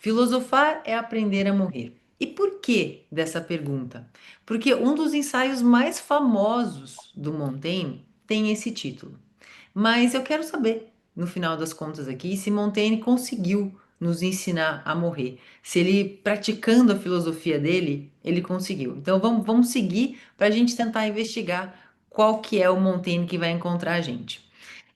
Filosofar é aprender a morrer. E por que dessa pergunta? Porque um dos ensaios mais famosos do Montaigne tem esse título. Mas eu quero saber, no final das contas aqui, se Montaigne conseguiu nos ensinar a morrer. Se ele, praticando a filosofia dele, ele conseguiu. Então vamos seguir para a gente tentar investigar qual que é o Montaigne que vai encontrar a gente.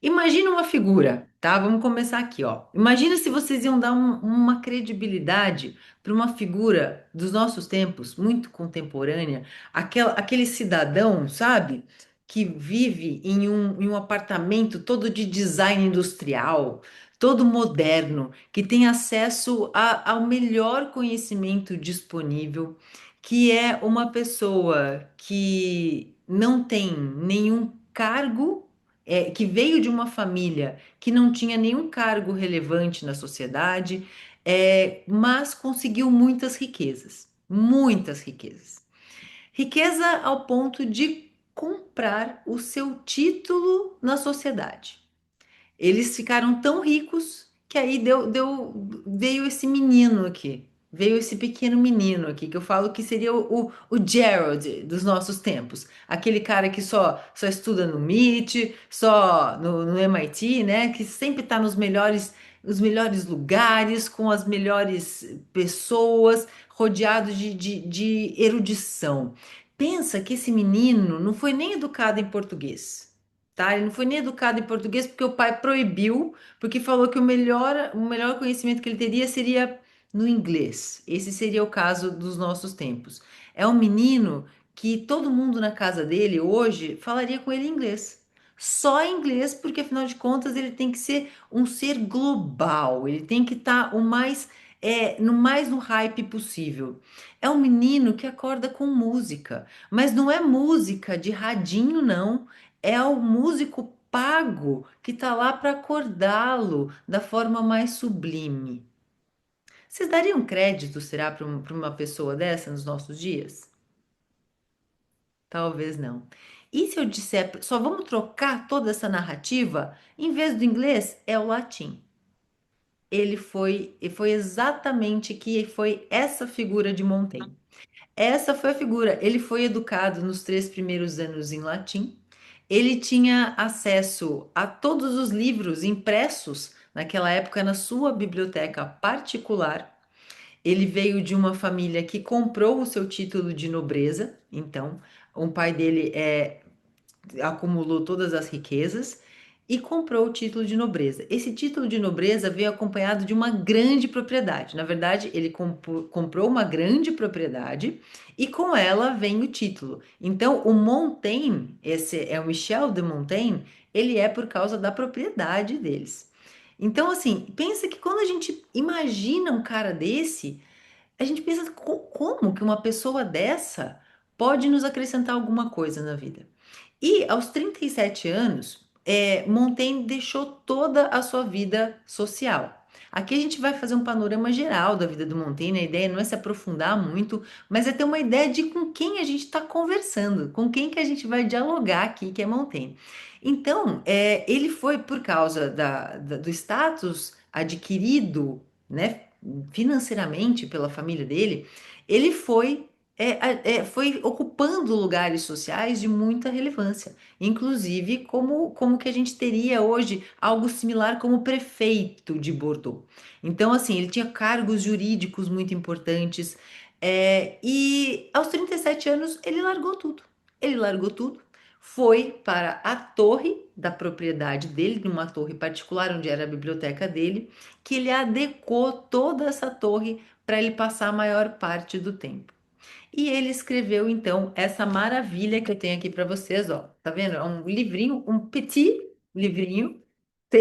Imagina uma figura, tá? Vamos começar aqui, ó. Imagina se vocês iam dar uma credibilidade para uma figura dos nossos tempos, muito contemporânea, aquele cidadão, sabe? Que vive em um apartamento todo de design industrial, todo moderno, que tem acesso ao melhor conhecimento disponível, que é uma pessoa que não tem nenhum cargo, que veio de uma família que não tinha nenhum cargo relevante na sociedade, mas conseguiu muitas riquezas, muitas riquezas. Riqueza ao ponto de comprar o seu título na sociedade. Eles ficaram tão ricos que aí veio esse menino aqui. Veio esse pequeno menino aqui, que eu falo que seria o Gerald dos nossos tempos. Aquele cara que só estuda no MIT, só no MIT, né? Que sempre está nos melhores lugares, com as melhores pessoas, rodeado de erudição. Pensa que esse menino não foi nem educado em português, tá? Ele não foi nem educado em português porque o pai proibiu, porque falou que o melhor conhecimento que ele teria seria no inglês. Esse seria o caso dos nossos tempos. É um menino que todo mundo na casa dele hoje falaria com ele em inglês. Só em inglês, porque afinal de contas ele tem que ser um ser global, ele tem que estar no hype possível. É um menino que acorda com música, mas não é música de radinho, não. É o músico pago que está lá para acordá-lo da forma mais sublime. Vocês dariam crédito, será, para uma pessoa dessa nos nossos dias? Talvez não. E se eu disser, só vamos trocar toda essa narrativa? Em vez do inglês, é o latim. E foi exatamente que foi essa figura de Montaigne. Essa foi a figura. Ele foi educado nos 3 primeiros anos em latim. Ele tinha acesso a todos os livros impressos naquela época na sua biblioteca particular. Ele veio de uma família que comprou o seu título de nobreza. Então, o pai dele acumulou todas as riquezas e comprou o título de nobreza. Esse título de nobreza veio acompanhado de uma grande propriedade. Na verdade, ele comprou uma grande propriedade e com ela vem o título. Então, o Montaigne, esse é o Michel de Montaigne, ele é por causa da propriedade deles. Então, assim, pensa que quando a gente imagina um cara desse, a gente pensa como que uma pessoa dessa pode nos acrescentar alguma coisa na vida. E aos 37 anos, Montaigne deixou toda a sua vida social. Aqui a gente vai fazer um panorama geral da vida do Montaigne. A ideia não é se aprofundar muito, mas é ter uma ideia de com quem a gente está conversando, com quem que a gente vai dialogar aqui, que é Montaigne. Então, ele foi por causa do status adquirido, né, financeiramente pela família dele, ele foi ocupando lugares sociais de muita relevância, inclusive como que a gente teria hoje algo similar como prefeito de Bordeaux. Então, assim, ele tinha cargos jurídicos muito importantes, e aos 37 anos ele largou tudo. Ele largou tudo, foi para a torre da propriedade dele, numa torre particular onde era a biblioteca dele, que ele adequou toda essa torre para ele passar a maior parte do tempo. E ele escreveu então essa maravilha que eu tenho aqui para vocês, ó. Tá vendo? É um livrinho, um petit livrinho,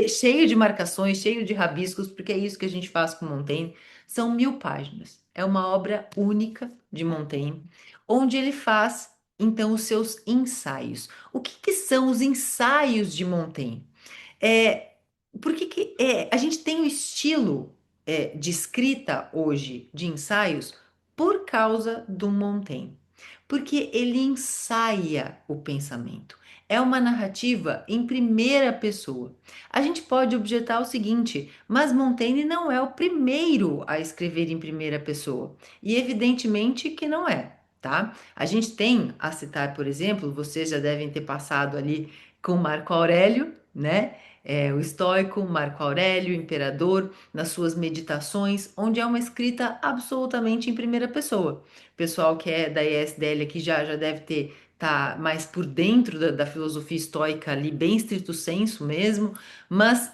cheio de marcações, cheio de rabiscos, porque é isso que a gente faz com Montaigne. São 1000 páginas. É uma obra única de Montaigne, onde ele faz então os seus ensaios. O que que são os ensaios de Montaigne? É, por que que a gente tem o estilo de escrita hoje de ensaios por causa do Montaigne? Porque ele ensaia o pensamento. é uma narrativa em primeira pessoa. A gente pode objetar o seguinte, mas Montaigne não é o primeiro a escrever em primeira pessoa, e evidentemente que não é. Tá? A gente tem a citar, por exemplo, vocês já devem ter passado ali com Marco Aurélio, né? O estoico Marco Aurélio, imperador, nas suas meditações, onde é uma escrita absolutamente em primeira pessoa. O pessoal que é da ESDL aqui já deve ter tá mais por dentro da filosofia estoica ali, bem estrito senso mesmo, mas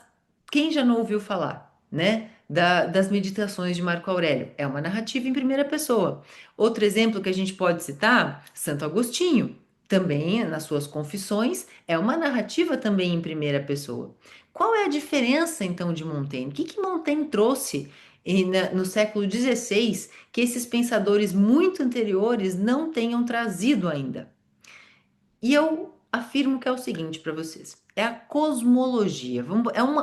quem já não ouviu falar, né? Das meditações de Marco Aurélio. É uma narrativa em primeira pessoa. Outro exemplo que a gente pode citar, Santo Agostinho, também nas suas confissões, é uma narrativa também em primeira pessoa. Qual é a diferença então de Montaigne? O que que Montaigne trouxe no século XVI que esses pensadores muito anteriores não tenham trazido ainda? E eu afirmo que é o seguinte para vocês: é a cosmologia.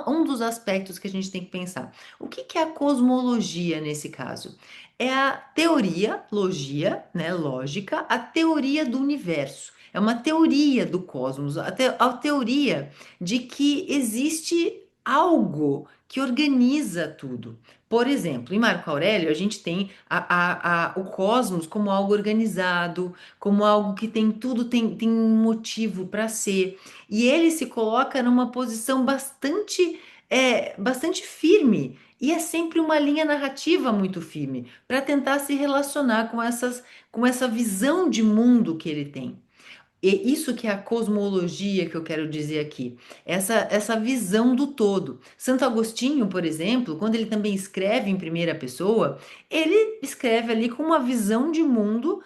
Um dos aspectos que a gente tem que pensar. O que que é a cosmologia nesse caso? É a teoria, logia, né, lógica, a teoria do universo. É uma teoria do cosmos, a teoria de que existe algo que organiza tudo. Por exemplo, em Marco Aurélio, a gente tem o cosmos como algo organizado, como algo que tem tudo, tem um motivo para ser. E ele se coloca numa posição bastante firme. E é sempre uma linha narrativa muito firme para tentar se relacionar com essa visão de mundo que ele tem. E isso que é a cosmologia que eu quero dizer aqui, essa visão do todo. Santo Agostinho, por exemplo, quando ele também escreve em primeira pessoa, ele escreve ali com uma visão de mundo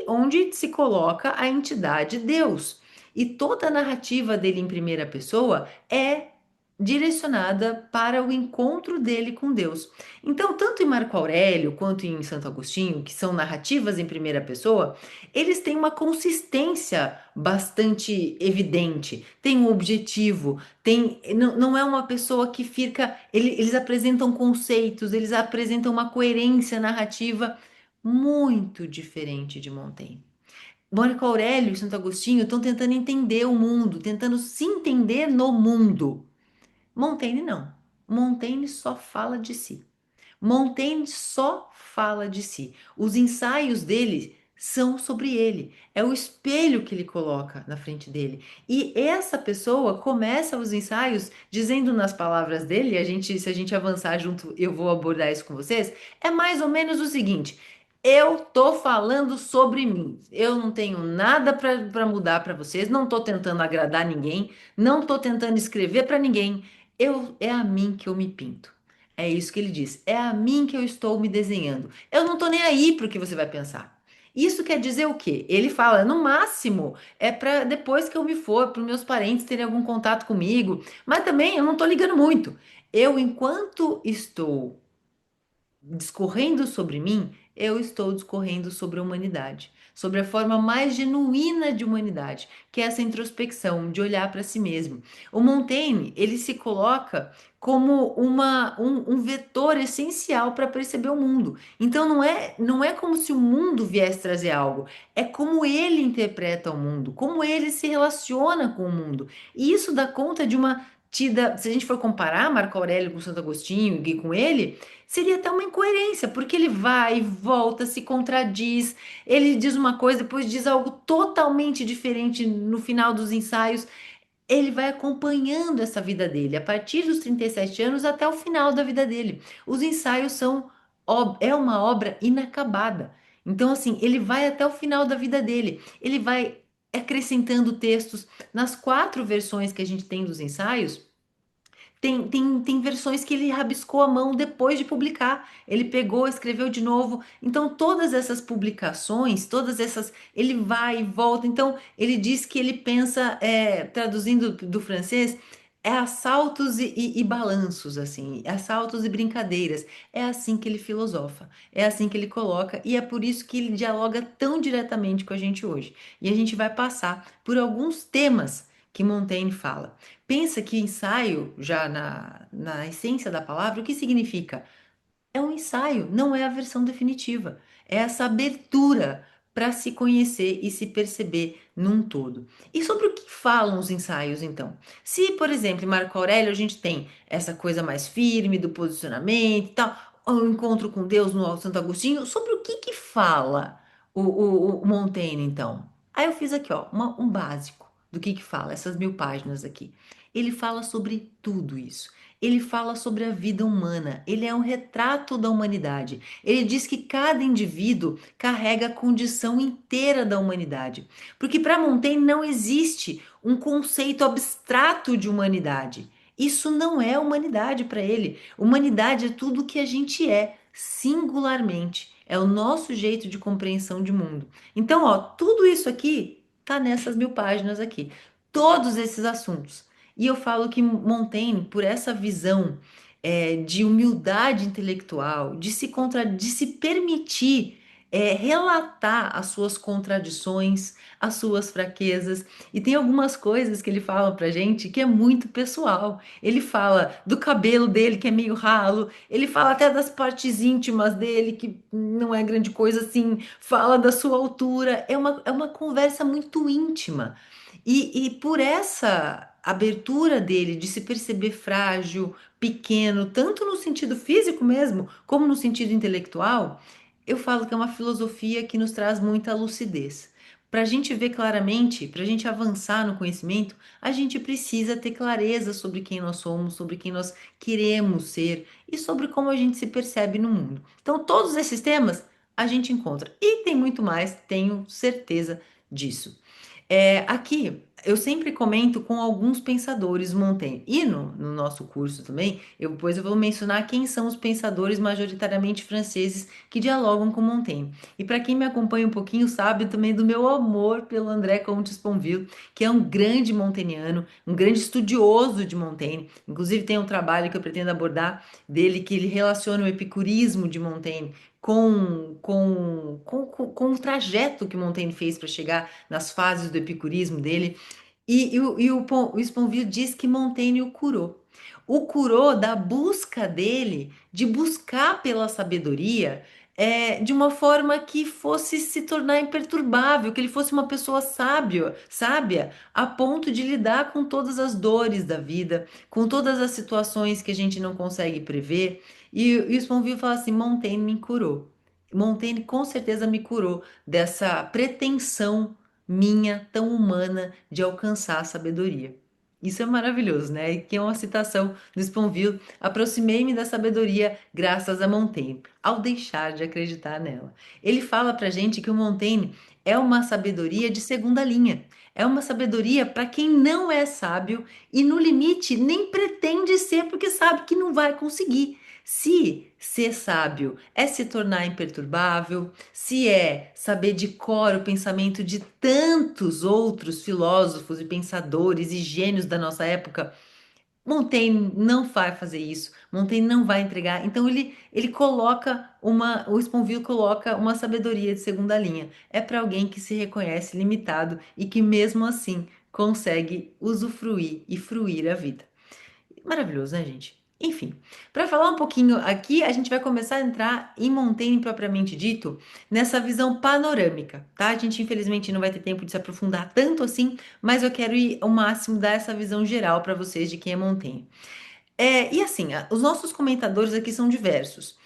onde se coloca a entidade Deus. E toda a narrativa dele em primeira pessoa é direcionada para o encontro dele com Deus. Então, tanto em Marco Aurélio quanto em Santo Agostinho, que são narrativas em primeira pessoa, eles têm uma consistência bastante evidente, tem um objetivo, não é uma pessoa que fica. Eles apresentam conceitos, eles apresentam uma coerência narrativa muito diferente de Montaigne. Marco Aurélio e Santo Agostinho estão tentando entender o mundo, tentando se entender no mundo. Montaigne não. Montaigne só fala de si. Montaigne só fala de si. Os ensaios dele são sobre ele. É o espelho que ele coloca na frente dele. E essa pessoa começa os ensaios dizendo nas palavras dele, se a gente avançar junto, eu vou abordar isso com vocês, é mais ou menos o seguinte: eu tô falando sobre mim. Eu não tenho nada para mudar para vocês, não tô tentando agradar ninguém, não tô tentando escrever para ninguém. É a mim que eu me pinto. É isso que ele diz. É a mim que eu estou me desenhando. Eu não tô nem aí para o que você vai pensar. Isso quer dizer o quê? Ele fala, no máximo, é para depois que eu me for, para os meus parentes terem algum contato comigo. Mas também eu não tô ligando muito. Eu, enquanto estou discorrendo sobre mim, eu estou discorrendo sobre a humanidade, sobre a forma mais genuína de humanidade, que é essa introspecção, de olhar para si mesmo. O Montaigne, ele se coloca como um vetor essencial para perceber o mundo. Então não é como se o mundo viesse trazer algo, é como ele interpreta o mundo, como ele se relaciona com o mundo. E isso dá conta de uma se a gente for comparar Marco Aurélio com Santo Agostinho e com ele, seria até uma incoerência, porque ele vai, volta, se contradiz, ele diz uma coisa, depois diz algo totalmente diferente no final dos ensaios. Ele vai acompanhando essa vida dele, a partir dos 37 anos até o final da vida dele. Os ensaios é uma obra inacabada. Então, assim, ele vai até o final da vida dele. Ele vai acrescentando textos. Nas quatro versões que a gente tem dos ensaios, tem versões que ele rabiscou a mão depois de publicar. Ele pegou, escreveu de novo. Então, todas essas publicações, todas essas. Ele vai e volta. Então, ele diz que ele pensa, traduzindo do francês, é assaltos e balanços, assim, assaltos e brincadeiras. É assim que ele filosofa, é assim que ele coloca, e é por isso que ele dialoga tão diretamente com a gente hoje. E a gente vai passar por alguns temas que Montaigne fala. Pensa que ensaio, já na essência da palavra, o que significa? É um ensaio, não é a versão definitiva. É essa abertura para se conhecer e se perceber num todo. E sobre o que falam os ensaios, então? Se, por exemplo, em Marco Aurélio a gente tem essa coisa mais firme do posicionamento e tal, o encontro com Deus no Santo Agostinho, sobre o que fala o Montaigne, então? Aí eu fiz aqui, ó, um básico do que fala, essas 1000 páginas aqui. Ele fala sobre tudo isso. Ele fala sobre a vida humana. Ele é um retrato da humanidade. Ele diz que cada indivíduo carrega a condição inteira da humanidade. Porque para Montaigne não existe um conceito abstrato de humanidade. Isso não é humanidade para ele. Humanidade é tudo o que a gente é, singularmente. É o nosso jeito de compreensão de mundo. Então, ó, tudo isso aqui tá nessas 1000 páginas aqui. Todos esses assuntos. E eu falo que Montaigne, por essa visão de humildade intelectual, de se permitir relatar as suas contradições, as suas fraquezas. E tem algumas coisas que ele fala pra gente que é muito pessoal. Ele fala do cabelo dele, que é meio ralo, ele fala até das partes íntimas dele, que não é grande coisa assim, fala da sua altura. É uma conversa muito íntima. E por essa abertura dele de se perceber frágil, pequeno, tanto no sentido físico mesmo, como no sentido intelectual, eu falo que é uma filosofia que nos traz muita lucidez. Para a gente ver claramente, para a gente avançar no conhecimento, a gente precisa ter clareza sobre quem nós somos, sobre quem nós queremos ser e sobre como a gente se percebe no mundo. Então, todos esses temas a gente encontra. E tem muito mais, tenho certeza disso. Aqui eu sempre comento com alguns pensadores Montaigne. E no nosso curso também, depois eu vou mencionar quem são os pensadores majoritariamente franceses que dialogam com Montaigne. E para quem me acompanha um pouquinho sabe também do meu amor pelo André Comte Sponville, que é um grande montaignano, um grande estudioso de Montaigne. Inclusive tem um trabalho que eu pretendo abordar dele que ele relaciona o epicurismo de Montaigne com o trajeto que Montaigne fez para chegar nas fases do epicurismo dele. O Sponville diz que Montaigne o curou. O curou da busca dele, de buscar pela sabedoria, de uma forma que fosse se tornar imperturbável, que ele fosse uma pessoa sábia, a ponto de lidar com todas as dores da vida, com todas as situações que a gente não consegue prever. E o Sponville fala assim: Montaigne me curou. Montaigne com certeza me curou dessa pretensão minha, tão humana, de alcançar a sabedoria. Isso é maravilhoso, né? E que é uma citação do Sponville. Aproximei-me da sabedoria graças a Montaigne, ao deixar de acreditar nela. Ele fala pra gente que o Montaigne é uma sabedoria de segunda linha. É uma sabedoria para quem não é sábio e, no limite, nem pretende ser porque sabe que não vai conseguir. Se ser sábio é se tornar imperturbável, se é saber de cor o pensamento de tantos outros filósofos e pensadores e gênios da nossa época, Montaigne não vai fazer isso. Montaigne não vai entregar. Então ele coloca o Sponville coloca uma sabedoria de segunda linha. É para alguém que se reconhece limitado e que mesmo assim consegue usufruir e fruir a vida. Maravilhoso, né, gente? Enfim, para falar um pouquinho aqui, a gente vai começar a entrar em Montaigne propriamente dito, nessa visão panorâmica, tá? A gente infelizmente não vai ter tempo de se aprofundar tanto assim, mas eu quero ir ao máximo dar essa visão geral para vocês de quem é Montaigne. E assim, os nossos comentadores aqui são diversos.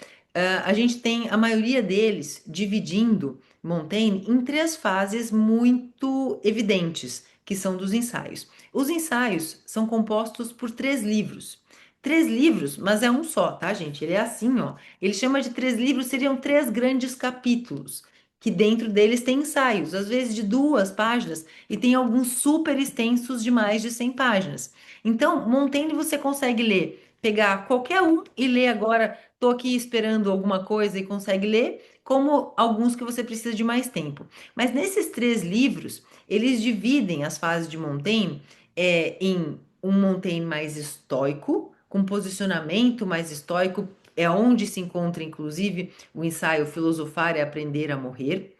A gente tem a maioria deles dividindo Montaigne em três fases muito evidentes, que são dos ensaios. Os ensaios são compostos por três livros. Três livros, mas é um só, tá, gente? Ele é assim, ó. Ele chama de três livros, seriam três grandes capítulos, que dentro deles tem ensaios, às vezes de 2 páginas, e tem alguns super extensos de mais de 100 páginas. Então, Montaigne você consegue ler, pegar qualquer um e ler agora. Estou aqui esperando alguma coisa e consegue ler, como alguns que você precisa de mais tempo. Mas nesses três livros, eles dividem as fases de Montaigne em um Montaigne mais estoico, com posicionamento mais estoico, é onde se encontra, inclusive, o ensaio Filosofar e Aprender a Morrer.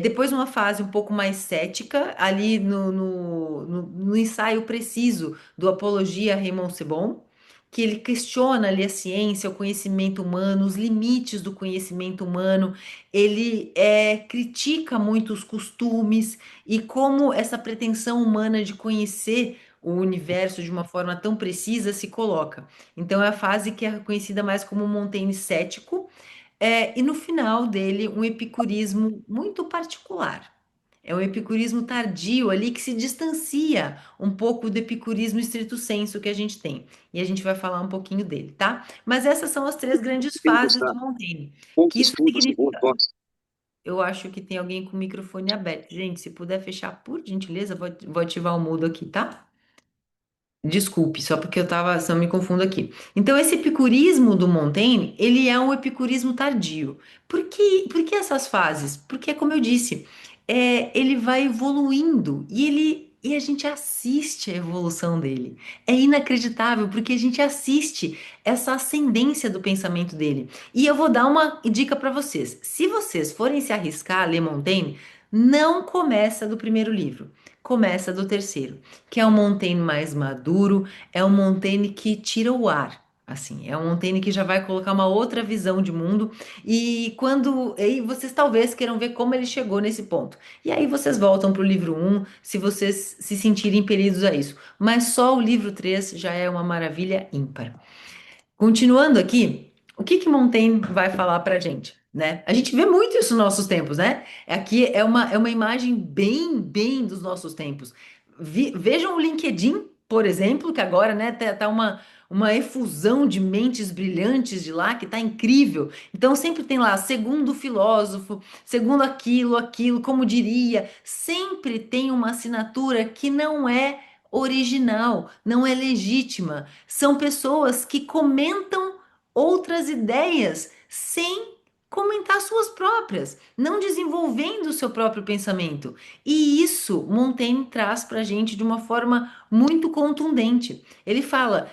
Depois uma fase um pouco mais cética, ali no ensaio preciso do Apologia a Raymond Sebon, que ele questiona ali a ciência, o conhecimento humano, os limites do conhecimento humano. Ele critica muito os costumes e como essa pretensão humana de conhecer o universo de uma forma tão precisa se coloca. Então é a fase que é conhecida mais como Montaigne cético, e no final dele um epicurismo muito particular. É um epicurismo tardio ali que se distancia um pouco do epicurismo estrito sensu que a gente tem. E a gente vai falar um pouquinho dele, tá? Mas essas são as três grandes fases do Montaigne. Que Poucos isso estudos que significa? voltou. Eu acho que tem alguém com o microfone aberto. Gente, se puder fechar, por gentileza, vou ativar o mudo aqui, tá? Desculpe, só porque eu tava, só me confundo aqui. Então, esse epicurismo do Montaigne, ele é um epicurismo tardio. Por que essas fases? Porque, como eu disse, ele vai evoluindo e a gente assiste a evolução dele. É inacreditável, porque a gente assiste essa ascendência do pensamento dele. E eu vou dar uma dica para vocês. Se vocês forem se arriscar a ler Montaigne, não começa do primeiro livro, começa do terceiro, que é um Montaigne mais maduro, é um Montaigne que tira o ar. Assim, é um Montaigne que já vai colocar uma outra visão de mundo e vocês talvez queiram ver como ele chegou nesse ponto. E aí vocês voltam para o livro um, se vocês se sentirem impelidos a isso. Mas só o livro 3 já é uma maravilha ímpar. Continuando aqui, o que que Montaigne vai falar para a gente, né? A gente vê muito isso nos nossos tempos, né? Aqui é uma imagem bem dos nossos tempos. Vejam o LinkedIn, por exemplo, que agora, né, tá uma efusão de mentes brilhantes de lá que tá incrível. Então sempre tem lá, segundo o filósofo, segundo aquilo, como diria, sempre tem uma assinatura que não é original, não é legítima. São pessoas que comentam outras ideias sem comentar suas próprias, não desenvolvendo o seu próprio pensamento. E isso Montaigne traz para a gente de uma forma muito contundente. Ele fala: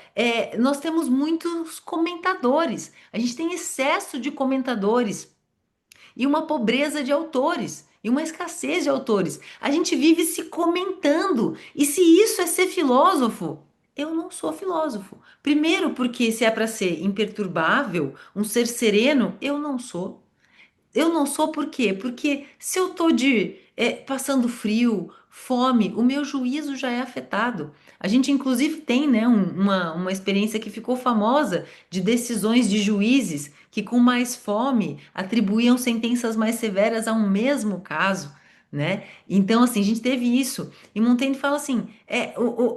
nós temos muitos comentadores, a gente tem excesso de comentadores e uma pobreza de autores. E uma escassez de autores. A gente vive se comentando. E se isso é ser filósofo, eu não sou filósofo. Primeiro, porque se é para ser imperturbável, um ser sereno, eu não sou. Eu não sou por quê? Porque se eu tô passando frio, fome, o meu juízo já é afetado. A gente inclusive tem, né, uma experiência que ficou famosa de decisões de juízes que com mais fome atribuíam sentenças mais severas a um mesmo caso, né? Então, assim, a gente teve isso. E Montaigne fala assim: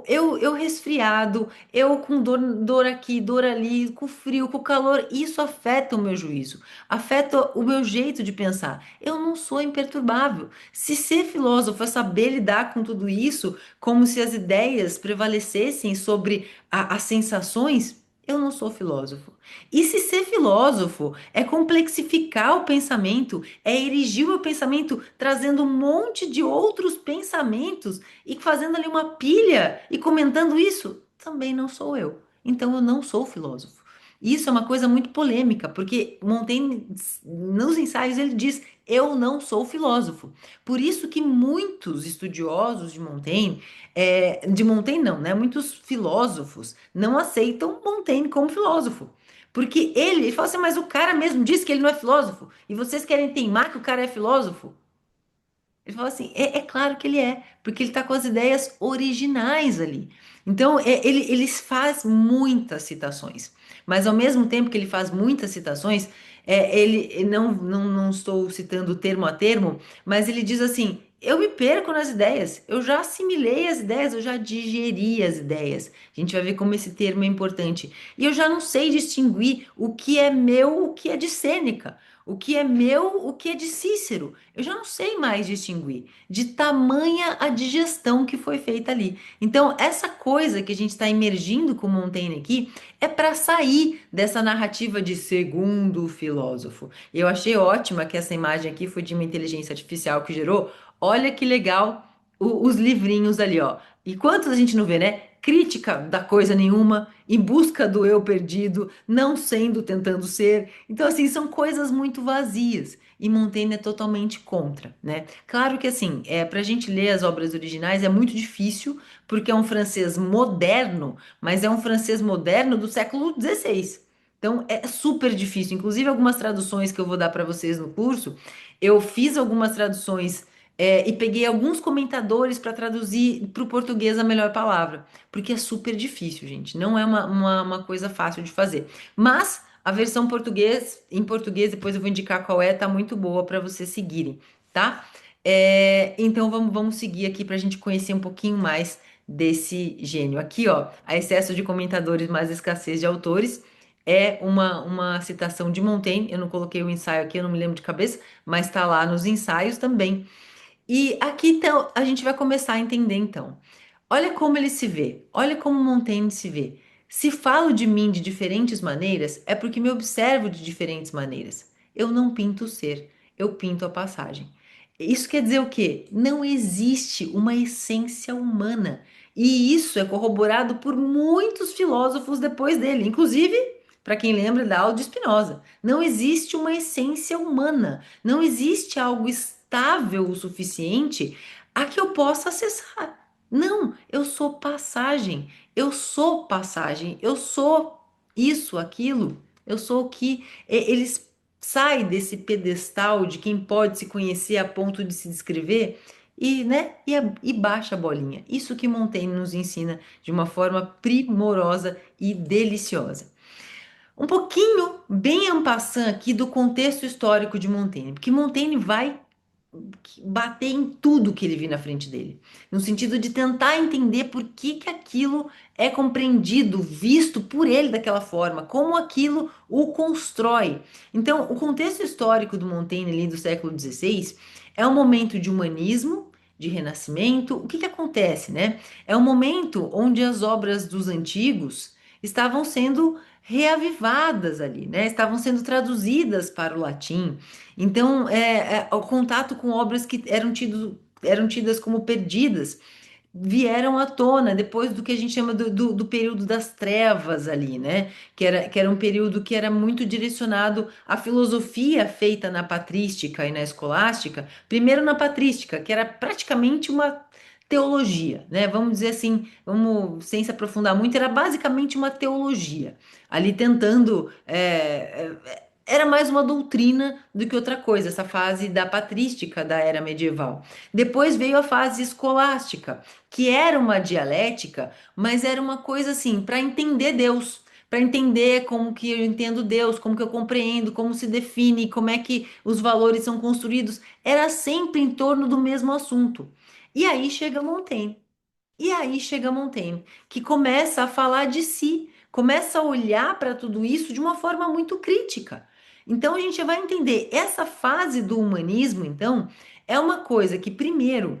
eu resfriado, eu com dor aqui, dor ali, com frio, com calor, isso afeta o meu juízo, afeta o meu jeito de pensar. Eu não sou imperturbável. Se ser filósofo é saber lidar com tudo isso, como se as ideias prevalecessem sobre as sensações, eu não sou filósofo. E se ser filósofo é complexificar o pensamento, é erigir o pensamento, trazendo um monte de outros pensamentos e fazendo ali uma pilha e comentando isso, também não sou eu. Então eu não sou filósofo. Isso é uma coisa muito polêmica, porque Montaigne, nos ensaios, ele diz: eu não sou filósofo. Por isso que muitos estudiosos de Montaigne não, né? Muitos filósofos não aceitam Montaigne como filósofo. Porque ele fala assim, mas o cara mesmo disse que ele não é filósofo, e vocês querem teimar que o cara é filósofo? Ele falou assim: é claro que ele é, porque ele está com as ideias originais ali. Então, ele faz muitas citações, mas ao mesmo tempo que ele faz muitas citações, ele não estou citando termo a termo, mas ele diz assim: eu me perco nas ideias, eu já assimilei as ideias, eu já digeri as ideias. A gente vai ver como esse termo é importante. E eu já não sei distinguir o que é meu, o que é de Sêneca. O que é meu, o que é de Cícero. Eu já não sei mais distinguir, de tamanha a digestão que foi feita ali. Então, essa coisa que a gente está emergindo com Montaigne aqui é para sair dessa narrativa de segundo filósofo. Eu achei ótima que essa imagem aqui foi de uma inteligência artificial que gerou. Olha que legal os livrinhos ali, ó. E quantos a gente não vê, né? crítica da coisa nenhuma, em busca do eu perdido, não sendo, tentando ser. Então, assim, são coisas muito vazias. E Montaigne é totalmente contra, né? Claro que, assim, para a gente ler as obras originais é muito difícil, porque é um francês moderno, mas é um francês moderno do século XVI. Então, é super difícil. Inclusive, algumas traduções que eu vou dar para vocês no curso, eu fiz algumas traduções e peguei alguns comentadores para traduzir para o português a melhor palavra, porque é super difícil, gente. Não é uma coisa fácil de fazer. Mas a versão em português, depois eu vou indicar qual é, tá muito boa para vocês seguirem, tá? Então vamos seguir aqui para a gente conhecer um pouquinho mais desse gênio. Aqui, ó, a excesso de comentadores, mais escassez de autores. É uma citação de Montaigne. Eu não coloquei o ensaio aqui, eu não me lembro de cabeça, mas está lá nos ensaios também. E aqui então a gente vai começar a entender então. Olha como ele se vê, olha como Montaigne se vê. Se falo de mim de diferentes maneiras, é porque me observo de diferentes maneiras. Eu não pinto o ser, eu pinto a passagem. Isso quer dizer o quê? Não existe uma essência humana. E isso é corroborado por muitos filósofos depois dele, inclusive, para quem lembra da aula de Spinoza. Não existe uma essência humana. Não existe algo estável o suficiente a que eu possa acessar. Não, eu sou passagem. Eu sou passagem. Eu sou isso, aquilo. Eu sou o que eles saem desse pedestal de quem pode se conhecer a ponto de se descrever e, né, e baixa a bolinha. Isso que Montaigne nos ensina de uma forma primorosa e deliciosa. Um pouquinho, bem en passant aqui do contexto histórico de Montaigne, porque Montaigne vai bater em tudo que ele vê na frente dele, no sentido de tentar entender por que que aquilo é compreendido, visto por ele daquela forma, como aquilo o constrói. Então, o contexto histórico do Montaigne ali do século XVI é um momento de humanismo, de renascimento. O que que acontece, né? É um momento onde as obras dos antigos estavam sendo reavivadas ali, né? Estavam sendo traduzidas para o latim. Então, o contato com obras que eram tidas como perdidas vieram à tona depois do que a gente chama do período das trevas ali, né? Que era um período que era muito direcionado à filosofia feita na patrística e na escolástica. Primeiro na patrística, que era praticamente uma teologia, né? Vamos dizer assim, vamos sem se aprofundar muito, era basicamente uma teologia, ali tentando era mais uma doutrina do que outra coisa, essa fase da patrística da era medieval. Depois veio a fase escolástica, que era uma dialética, mas era uma coisa assim, para entender Deus, para entender como que eu entendo Deus, como que eu compreendo, como se define, como é que os valores são construídos, era sempre em torno do mesmo assunto. E aí chega Montaigne. E aí chega Montaigne, que começa a falar de si, começa a olhar para tudo isso de uma forma muito crítica. Então a gente vai entender essa fase do humanismo, então, é uma coisa que primeiro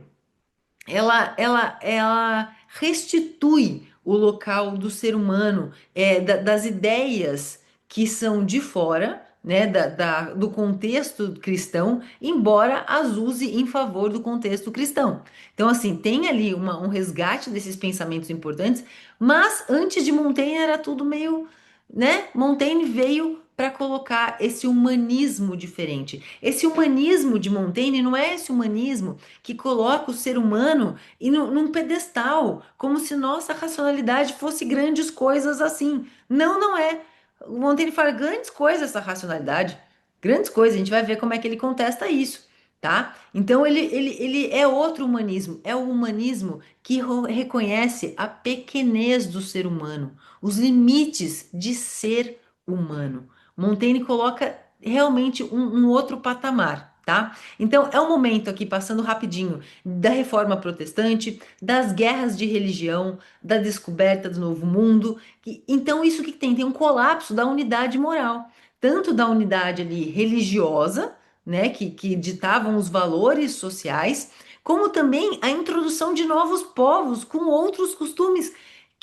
ela restitui o local do ser humano, das ideias que são de fora, né, do contexto cristão, embora as use em favor do contexto cristão. Então, assim, tem ali um resgate desses pensamentos importantes, mas antes de Montaigne era tudo meio, né? Montaigne veio para colocar esse humanismo diferente. Esse humanismo de Montaigne não é esse humanismo que coloca o ser humano num pedestal, como se nossa racionalidade fosse grandes coisas assim. Não, não é. O Montaigne fala grandes coisas essa racionalidade, grandes coisas. A gente vai ver como é que ele contesta isso, tá? Então ele é outro humanismo, é o humanismo que reconhece a pequenez do ser humano, os limites de ser humano. Montaigne coloca realmente um outro patamar, tá? Então, é um momento aqui, passando rapidinho, da reforma protestante, das guerras de religião, da descoberta do novo mundo. Então, isso que tem? Tem um colapso da unidade moral, tanto da unidade ali religiosa, né, que ditavam os valores sociais, como também a introdução de novos povos com outros costumes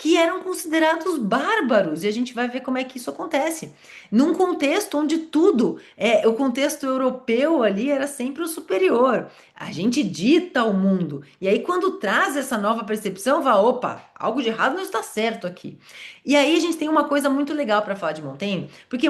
que eram considerados bárbaros, e a gente vai ver como é que isso acontece. Num contexto onde tudo, o contexto europeu ali era sempre o superior. A gente dita o mundo. E aí, quando traz essa nova percepção, vai, opa, algo de errado não está certo aqui. E aí a gente tem uma coisa muito legal para falar de Montaigne, porque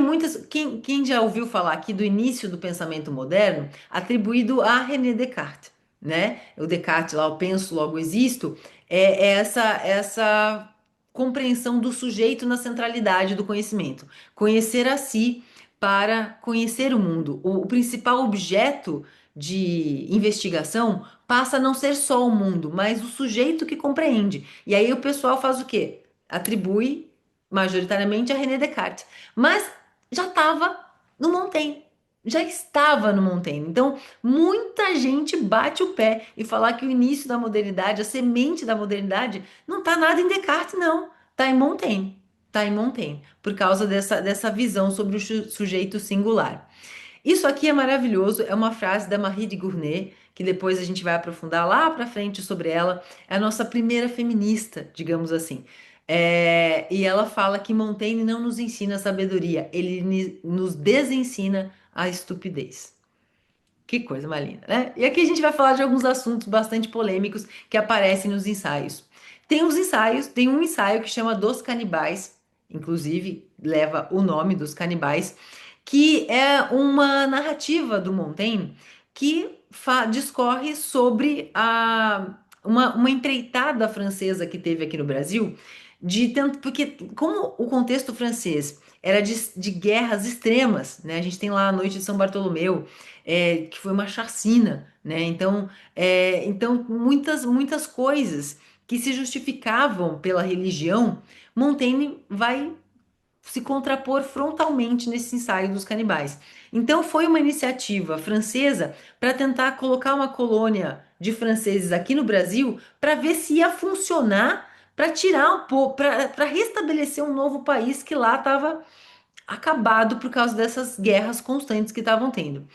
quem já ouviu falar aqui do início do pensamento moderno, atribuído a René Descartes, né? O Descartes lá, o penso, logo existo, é essa compreensão do sujeito na centralidade do conhecimento. Conhecer a si para conhecer o mundo. O principal objeto de investigação passa a não ser só o mundo, mas o sujeito que compreende. E aí o pessoal faz o quê? Atribui majoritariamente a René Descartes. Mas já estava no Montaigne. Já estava no Montaigne. Então, muita gente bate o pé e falar que o início da modernidade, a semente da modernidade, não está nada em Descartes, não. Está em Montaigne. Está em Montaigne, por causa dessa visão sobre o sujeito singular. Isso aqui é maravilhoso, é uma frase da Marie de Gournay, que depois a gente vai aprofundar lá para frente sobre ela. É a nossa primeira feminista, digamos assim. E ela fala que Montaigne não nos ensina a sabedoria, ele nos desensina a estupidez. Que coisa mais linda, né? E aqui a gente vai falar de alguns assuntos bastante polêmicos que aparecem nos ensaios. Tem uns ensaios, tem um ensaio que chama Dos Canibais, inclusive leva o nome dos canibais, que é uma narrativa do Montaigne que discorre sobre uma empreitada francesa que teve aqui no Brasil, porque como o contexto francês era de guerras extremas, né? A gente tem lá a Noite de São Bartolomeu, que foi uma chacina, né? Então muitas coisas que se justificavam pela religião, Montaigne vai se contrapor frontalmente nesse ensaio dos canibais. Então foi uma iniciativa francesa para tentar colocar uma colônia de franceses aqui no Brasil para ver se ia funcionar para tirar um pouco, para restabelecer um novo país que lá estava acabado por causa dessas guerras constantes que estavam tendo.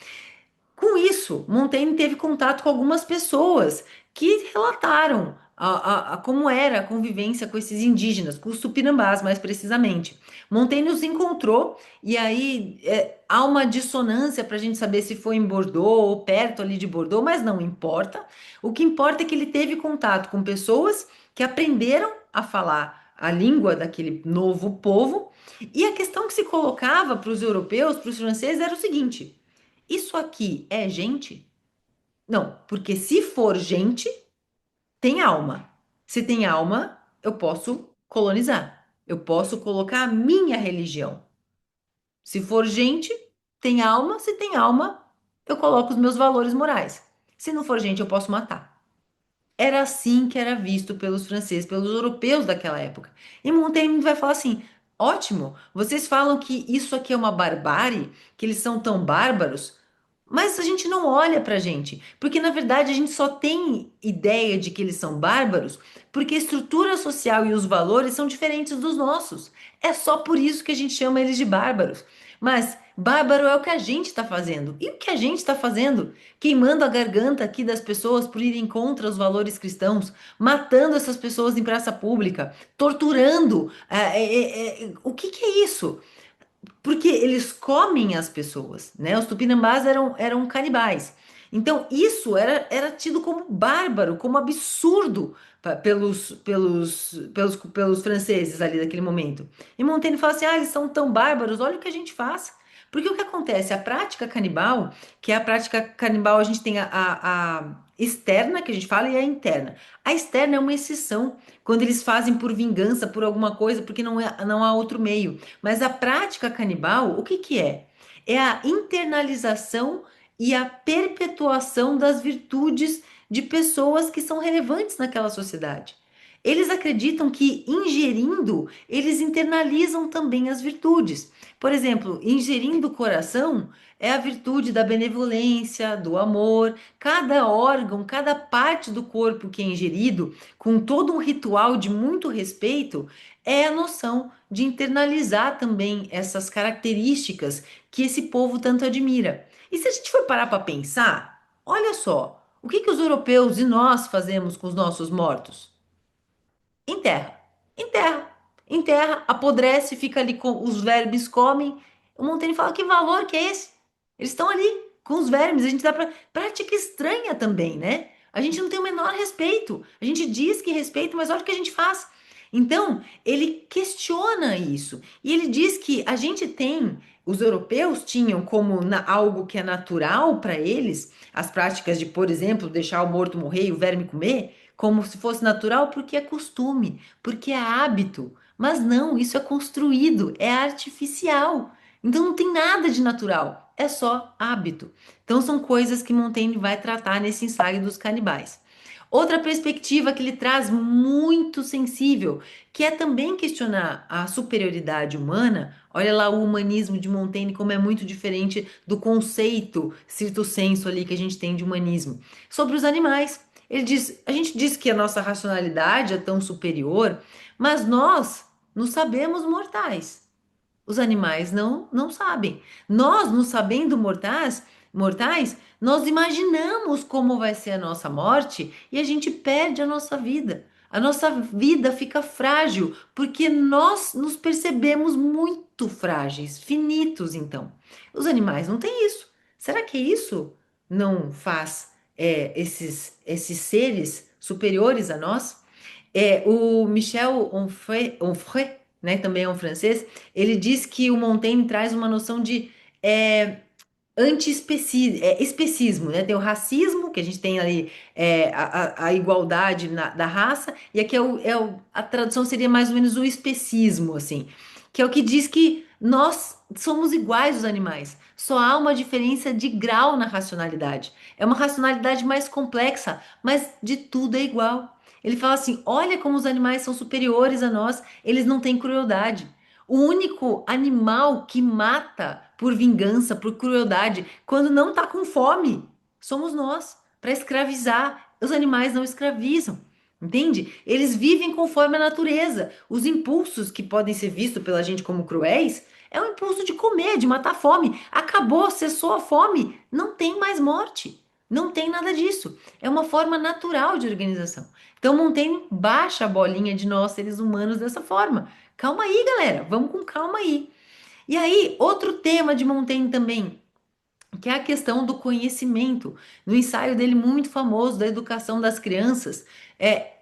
Com isso, Montaigne teve contato com algumas pessoas que relataram a como era a convivência com esses indígenas, com os tupinambás, mais precisamente. Montaigne os encontrou e aí há uma dissonância para a gente saber se foi em Bordeaux ou perto ali de Bordeaux, mas não importa. O que importa é que ele teve contato com pessoas que aprenderam a falar a língua daquele novo povo, e a questão que se colocava para os europeus, para os franceses, era o seguinte: isso aqui é gente? Não, porque se for gente, tem alma. Se tem alma, eu posso colonizar. Eu posso colocar a minha religião. Se for gente, tem alma. Se tem alma, eu coloco os meus valores morais. Se não for gente, eu posso matar. Era assim que era visto pelos franceses, pelos europeus daquela época. E Montaigne vai falar assim: ótimo, vocês falam que isso aqui é uma barbárie, que eles são tão bárbaros, mas a gente não olha pra gente, porque na verdade a gente só tem ideia de que eles são bárbaros porque a estrutura social e os valores são diferentes dos nossos. É só por isso que a gente chama eles de bárbaros. Mas bárbaro é o que a gente está fazendo. E o que a gente está fazendo? Queimando a garganta aqui das pessoas por irem contra os valores cristãos, matando essas pessoas em praça pública, torturando. O que que é isso? Porque eles comem as pessoas, né? Os tupinambás eram canibais. Então, isso era tido como bárbaro, como absurdo pelos franceses ali daquele momento. E Montaigne fala assim: ah, eles são tão bárbaros, olha o que a gente faz. Porque o que acontece? A prática canibal, que é a prática canibal, a gente tem a externa, que a gente fala, e a interna. A externa é uma exceção, quando eles fazem por vingança, por alguma coisa, porque não há outro meio. Mas a prática canibal, o que que é? É a internalização e a perpetuação das virtudes de pessoas que são relevantes naquela sociedade. Eles acreditam que ingerindo, eles internalizam também as virtudes. Por exemplo, ingerindo o coração é a virtude da benevolência, do amor. Cada órgão, cada parte do corpo que é ingerido, com todo um ritual de muito respeito, é a noção de internalizar também essas características que esse povo tanto admira. E se a gente for parar para pensar, olha só, o que que os europeus e nós fazemos com os nossos mortos? Enterra. Enterra. Enterra, apodrece, fica ali com os vermes comem. O Montaigne fala: que valor que é esse? Eles estão ali com os vermes. A gente dá pra. Prática estranha também, né? A gente não tem o menor respeito. A gente diz que respeita, mas olha o que a gente faz. Então, ele questiona isso. E ele diz que a gente tem, os europeus tinham como algo que é natural para eles, as práticas de, por exemplo, deixar o morto morrer e o verme comer, como se fosse natural, porque é costume, porque é hábito. Mas não, isso é construído, é artificial. Então não tem nada de natural, é só hábito. Então são coisas que Montaigne vai tratar nesse ensaio dos canibais. Outra perspectiva que ele traz muito sensível, que é também questionar a superioridade humana. Olha lá o humanismo de Montaigne como é muito diferente do conceito stricto sensu ali que a gente tem de humanismo. Sobre os animais. Ele diz, a gente diz que a nossa racionalidade é tão superior, mas nós nos sabemos mortais. Os animais não sabem. Nós, nos sabendo mortais, nós imaginamos como vai ser a nossa morte e a gente perde a nossa vida. A nossa vida fica frágil porque nós nos percebemos muito frágeis, finitos, então. Os animais não têm isso. Será que isso não faz esses seres superiores a nós? O Michel Onfray, né, também é um francês, ele diz que o Montaigne traz uma noção de é, especismo, né? Tem o racismo, que a gente tem ali a igualdade da raça, e aqui a tradução seria mais ou menos o especismo, assim, que é o que diz que nós somos iguais aos animais, só há uma diferença de grau na racionalidade. É uma racionalidade mais complexa, mas de tudo é igual. Ele fala assim: olha como os animais são superiores a nós, eles não têm crueldade. O único animal que mata por vingança, por crueldade, quando não está com fome, somos nós, para escravizar. Os animais não escravizam. Entende? Eles vivem conforme a natureza. Os impulsos que podem ser vistos pela gente como cruéis é o impulso de comer, de matar a fome. Acabou, cessou a fome, não tem mais morte. Não tem nada disso. É uma forma natural de organização. Então Montaigne baixa a bolinha de nós, seres humanos, dessa forma. Calma aí, galera, vamos com calma aí. E aí, outro tema de Montaigne também, que é a questão do conhecimento. No ensaio dele muito famoso da educação das crianças, é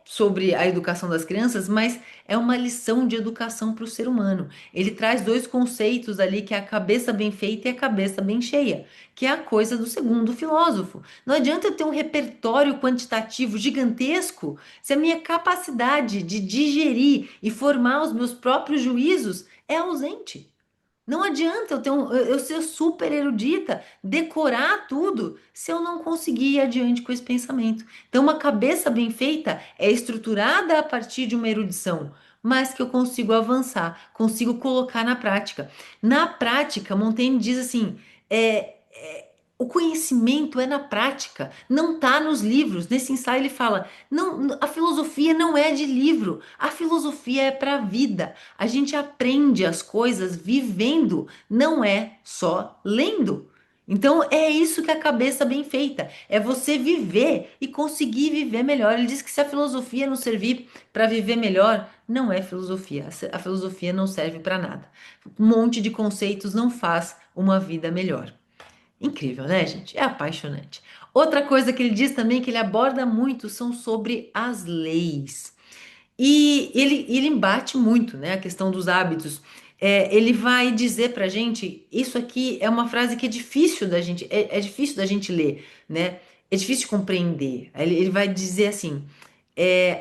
sobre a educação das crianças, mas é uma lição de educação para o ser humano. Ele traz dois conceitos ali, que é a cabeça bem feita e a cabeça bem cheia, que é a coisa do segundo filósofo. Não adianta eu ter um repertório quantitativo gigantesco se a minha capacidade de digerir e formar os meus próprios juízos é ausente. Não adianta eu ser super erudita, decorar tudo, se eu não conseguir ir adiante com esse pensamento. Então, uma cabeça bem feita é estruturada a partir de uma erudição, mas que eu consigo avançar, consigo colocar na prática. Na prática, Montaigne diz assim: o conhecimento é na prática, não está nos livros. Nesse ensaio ele fala: não, a filosofia não é de livro, a filosofia é para a vida. A gente aprende as coisas vivendo, não é só lendo. Então é isso que é a cabeça bem feita, é você viver e conseguir viver melhor. Ele diz que se a filosofia não servir para viver melhor, não é filosofia. A filosofia não serve para nada. Um monte de conceitos não faz uma vida melhor. Incrível, né, gente? É apaixonante. Outra coisa que ele diz também, que ele aborda muito, são sobre as leis. E ele embate muito, né, a questão dos hábitos. Ele vai dizer pra gente, isso aqui é uma frase que é difícil da gente, é difícil da gente ler, né? É difícil de compreender. Ele vai dizer assim: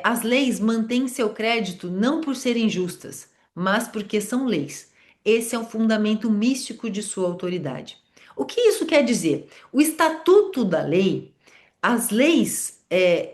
as leis mantêm seu crédito não por serem justas, mas porque são leis. Esse é o fundamento místico de sua autoridade. O que isso quer dizer? O estatuto da lei, as leis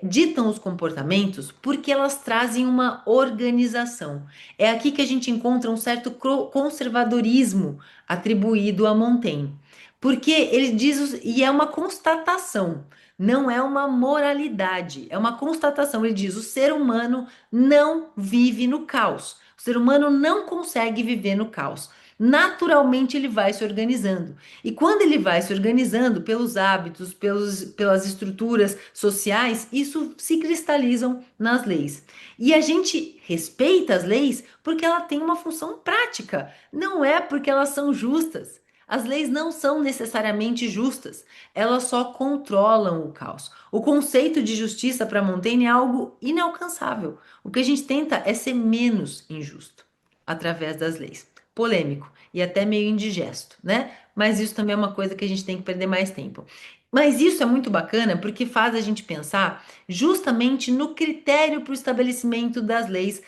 ditam os comportamentos porque elas trazem uma organização. É aqui que a gente encontra um certo conservadorismo atribuído a Montaigne. Porque ele diz, e é uma constatação, não é uma moralidade, é uma constatação. Ele diz: o ser humano não vive no caos. O ser humano não consegue viver no caos. naturalmente ele vai se organizando. E quando ele vai se organizando pelos hábitos, pelas estruturas sociais, isso se cristalizam nas leis. E a gente respeita as leis porque ela tem uma função prática, não é porque elas são justas. As leis não são necessariamente justas, elas só controlam o caos. O conceito de justiça para Montaigne é algo inalcançável. O que a gente tenta é ser menos injusto através das leis. Polêmico e até meio indigesto, né? Mas isso também é uma coisa que a gente tem que perder mais tempo. Mas isso é muito bacana porque faz a gente pensar justamente no critério para o estabelecimento das leis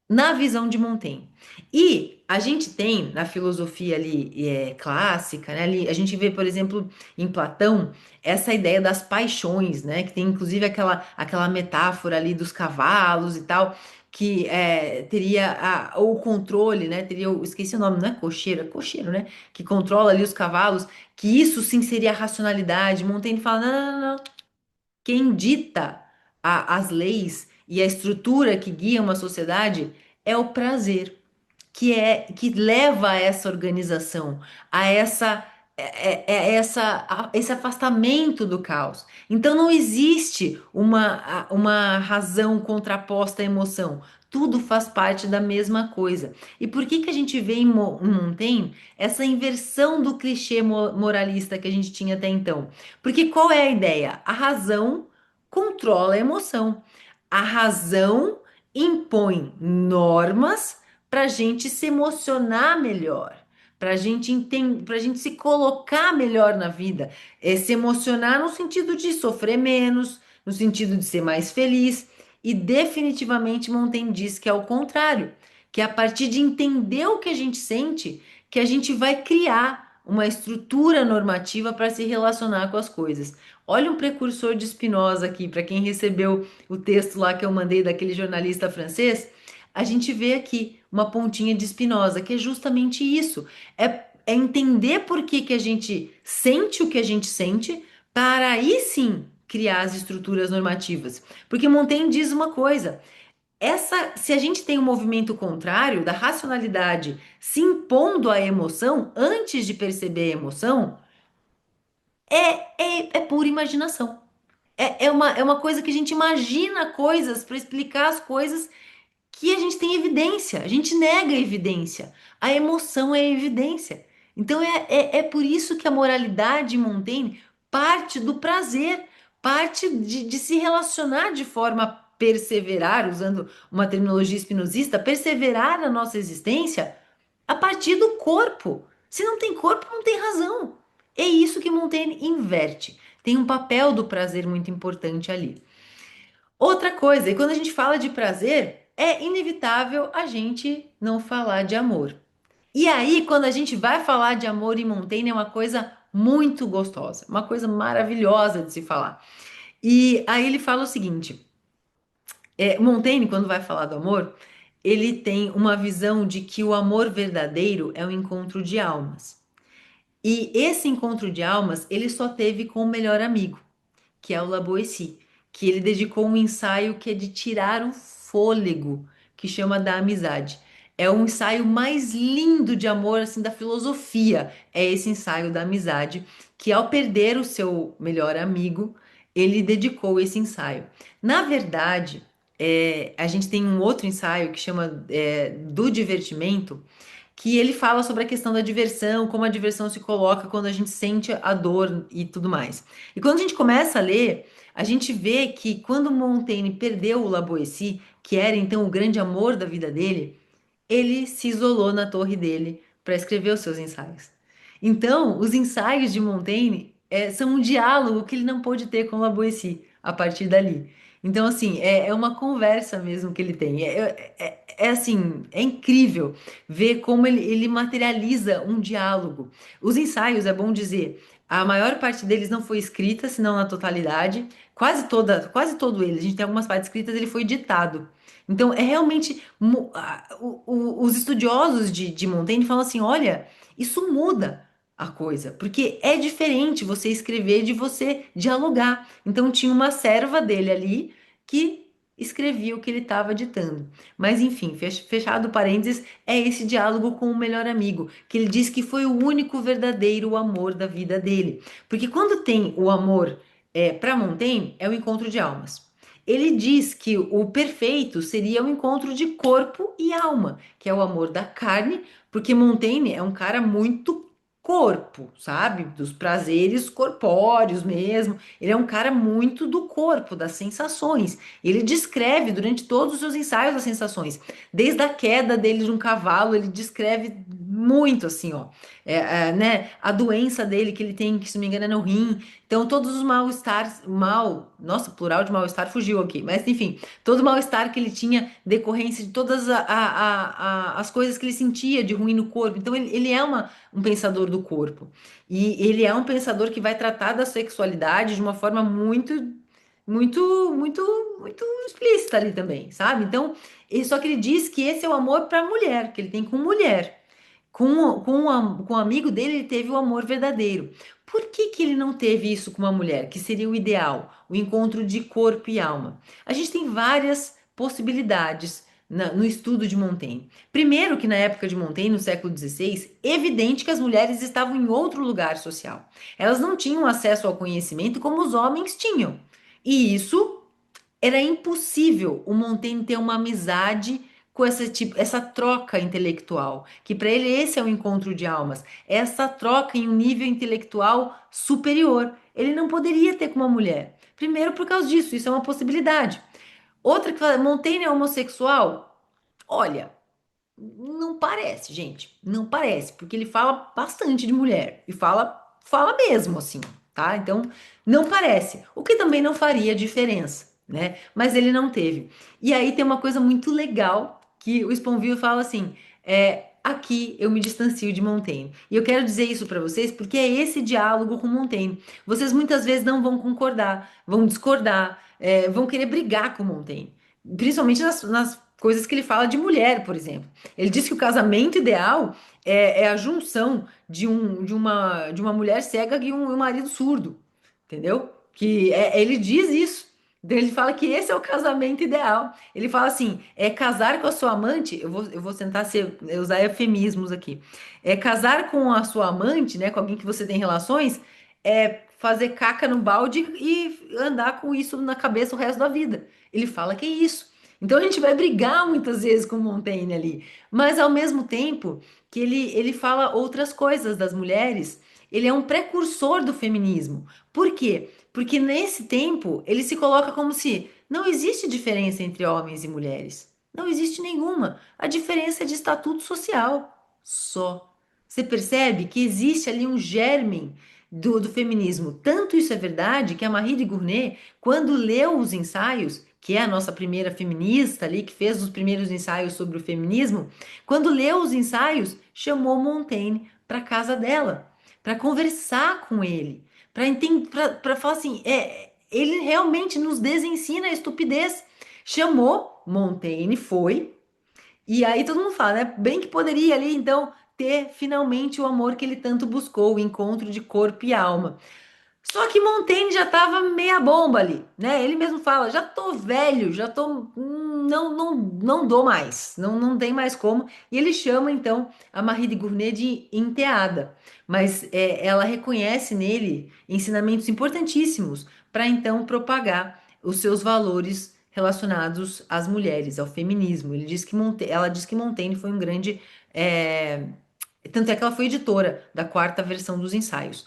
na visão de Montaigne. E a gente tem na filosofia ali clássica, né, ali, a gente vê, por exemplo, em Platão, essa ideia das paixões, né, que tem inclusive aquela metáfora ali dos cavalos e tal, que teria o controle, né, teria, esqueci o nome, não é cocheiro, é cocheiro, né, que controla ali os cavalos, que isso sim seria a racionalidade. Montaigne fala, não, não, não, não. Quem dita as leis e a estrutura que guia uma sociedade é o prazer, que leva a essa organização, a esse afastamento do caos. Então não existe uma razão contraposta à emoção. Tudo faz parte da mesma coisa. E por que que a gente vê em Montaigne essa inversão do clichê moralista que a gente tinha até então? Porque qual é a ideia? A razão controla a emoção. A razão impõe normas para a gente se emocionar melhor, para a gente entender, para a gente se colocar melhor na vida, se emocionar no sentido de sofrer menos, no sentido de ser mais feliz. E definitivamente Montaigne diz que é o contrário, que é a partir de entender o que a gente sente, que a gente vai criar uma estrutura normativa para se relacionar com as coisas. Olha um precursor de Spinoza aqui, para quem recebeu o texto lá que eu mandei daquele jornalista francês, a gente vê aqui uma pontinha de Spinoza, que é justamente isso. É entender por que que a gente sente o que a gente sente, para aí sim criar as estruturas normativas. Porque Montaigne diz uma coisa: se a gente tem um movimento contrário da racionalidade se impondo à emoção antes de perceber a emoção, é pura imaginação. É uma coisa que a gente imagina coisas para explicar as coisas que a gente tem evidência, a gente nega a evidência. A emoção é a evidência. Então é por isso que a moralidade em Montaigne parte do prazer, parte de se relacionar de forma a perseverar, usando uma terminologia espinosista, perseverar na nossa existência a partir do corpo. Se não tem corpo, não tem razão. É isso que Montaigne inverte. Tem um papel do prazer muito importante ali. Outra coisa, e quando a gente fala de prazer, é inevitável a gente não falar de amor. E aí, quando a gente vai falar de amor em Montaigne, é uma coisa muito gostosa, uma coisa maravilhosa de se falar. E aí ele fala o seguinte: Montaigne, quando vai falar do amor, ele tem uma visão de que o amor verdadeiro é um encontro de almas. E esse encontro de almas ele só teve com o melhor amigo, que é o Laboissy, que ele dedicou um ensaio que é de tirar o fôlego, que chama da amizade. É o ensaio mais lindo de amor assim da filosofia, é esse ensaio da amizade, que ao perder o seu melhor amigo, ele dedicou esse ensaio. Na verdade, a gente tem um outro ensaio que chama do divertimento, que ele fala sobre a questão da diversão, como a diversão se coloca quando a gente sente a dor e tudo mais. E quando a gente começa a ler, a gente vê que quando Montaigne perdeu o Laboissy, que era então o grande amor da vida dele, ele se isolou na torre dele para escrever os seus ensaios. Então, os ensaios de Montaigne são um diálogo que ele não pôde ter com Laboissy a partir dali. Então, assim, é uma conversa mesmo que ele tem. Assim, é incrível ver como ele materializa um diálogo. Os ensaios, é bom dizer, a maior parte deles não foi escrita, senão na totalidade. Quase todo ele, a gente tem algumas partes escritas, ele foi ditado. Então, é realmente. Os estudiosos de Montaigne falam assim: olha, isso muda a coisa, porque é diferente você escrever de você dialogar. Então, tinha uma serva dele ali que escrevia o que ele estava ditando. Mas enfim, fechado parênteses, é esse diálogo com o melhor amigo, que ele diz que foi o único verdadeiro amor da vida dele. Porque quando tem o amor para Montaigne, é o encontro de almas. Ele diz que o perfeito seria o encontro de corpo e alma, que é o amor da carne, porque Montaigne é um cara muito corpo, sabe? Dos prazeres corpóreos mesmo. Ele é um cara muito do corpo, das sensações. Ele descreve durante todos os seus ensaios as sensações. Desde a queda dele de um cavalo, ele descreve muito assim, ó. Né? A doença dele que ele tem, que se não me engano é no rim. Então, todos os mal-estares, nossa, plural de mal-estar fugiu aqui, mas enfim, todo o mal-estar que ele tinha decorrência de todas as coisas que ele sentia de ruim no corpo. Então, ele é um pensador do corpo. E ele é um pensador que vai tratar da sexualidade de uma forma muito explícita ali também, sabe? Então, só que ele diz que esse é o amor para a mulher, que ele tem com mulher. Com o amigo dele, ele teve o amor verdadeiro. Por que que ele não teve isso com uma mulher, que seria o ideal, o encontro de corpo e alma? A gente tem várias possibilidades no estudo de Montaigne. Primeiro, que na época de Montaigne, no século XVI, evidente que as mulheres estavam em outro lugar social. Elas não tinham acesso ao conhecimento como os homens tinham. E isso era impossível o Montaigne ter uma amizade com essa troca intelectual, que para ele esse é o encontro de almas, essa troca em um nível intelectual superior. Ele não poderia ter com uma mulher. Primeiro por causa disso, isso é uma possibilidade. Outra que fala, Montaigne é homossexual? Olha, não parece, gente. Não parece, porque ele fala bastante de mulher e fala mesmo assim, tá? Então, não parece. O que também não faria diferença, né? Mas ele não teve. E aí tem uma coisa muito legal que o Sponville fala assim: aqui eu me distancio de Montaigne. E eu quero dizer isso para vocês porque é esse diálogo com Montaigne. Vocês muitas vezes não vão concordar, vão discordar, vão querer brigar com Montaigne. Principalmente nas coisas que ele fala de mulher, por exemplo. Ele diz que o casamento ideal é a junção de uma mulher cega e um marido surdo, entendeu? Ele diz isso. Então, ele fala que esse é o casamento ideal. Ele fala assim: é casar com a sua amante. Eu vou tentar usar eufemismos aqui. É casar com a sua amante, né? Com alguém que você tem relações, é fazer caca no balde e andar com isso na cabeça o resto da vida. Ele fala que é isso. Então a gente vai brigar muitas vezes com o Montaigne ali, mas ao mesmo tempo que ele fala outras coisas das mulheres, ele é um precursor do feminismo. Por quê? Porque nesse tempo ele se coloca como se não existe diferença entre homens e mulheres. Não existe nenhuma. A diferença é de estatuto social. Só. Você percebe que existe ali um germe do feminismo. Tanto isso é verdade que a Marie de Gournay, quando leu os ensaios, que é a nossa primeira feminista ali, que fez os primeiros ensaios sobre o feminismo, quando leu os ensaios, chamou Montaigne para casa dela, para conversar com ele, para falar assim, ele realmente nos desensina a estupidez. Chamou, Montaigne foi, e aí todo mundo fala, né? Bem que poderia ali, então, ter finalmente o amor que ele tanto buscou, o encontro de corpo e alma. Só que Montaigne já estava meia bomba ali, né? Ele mesmo fala, já tô velho, já tô, não dou mais, não tem mais como. E ele chama então a Marie de Gournay de enteada, mas ela reconhece nele ensinamentos importantíssimos para então propagar os seus valores relacionados às mulheres, ao feminismo. Ela diz que Montaigne foi um grande é, tanto é que ela foi editora da quarta versão dos ensaios.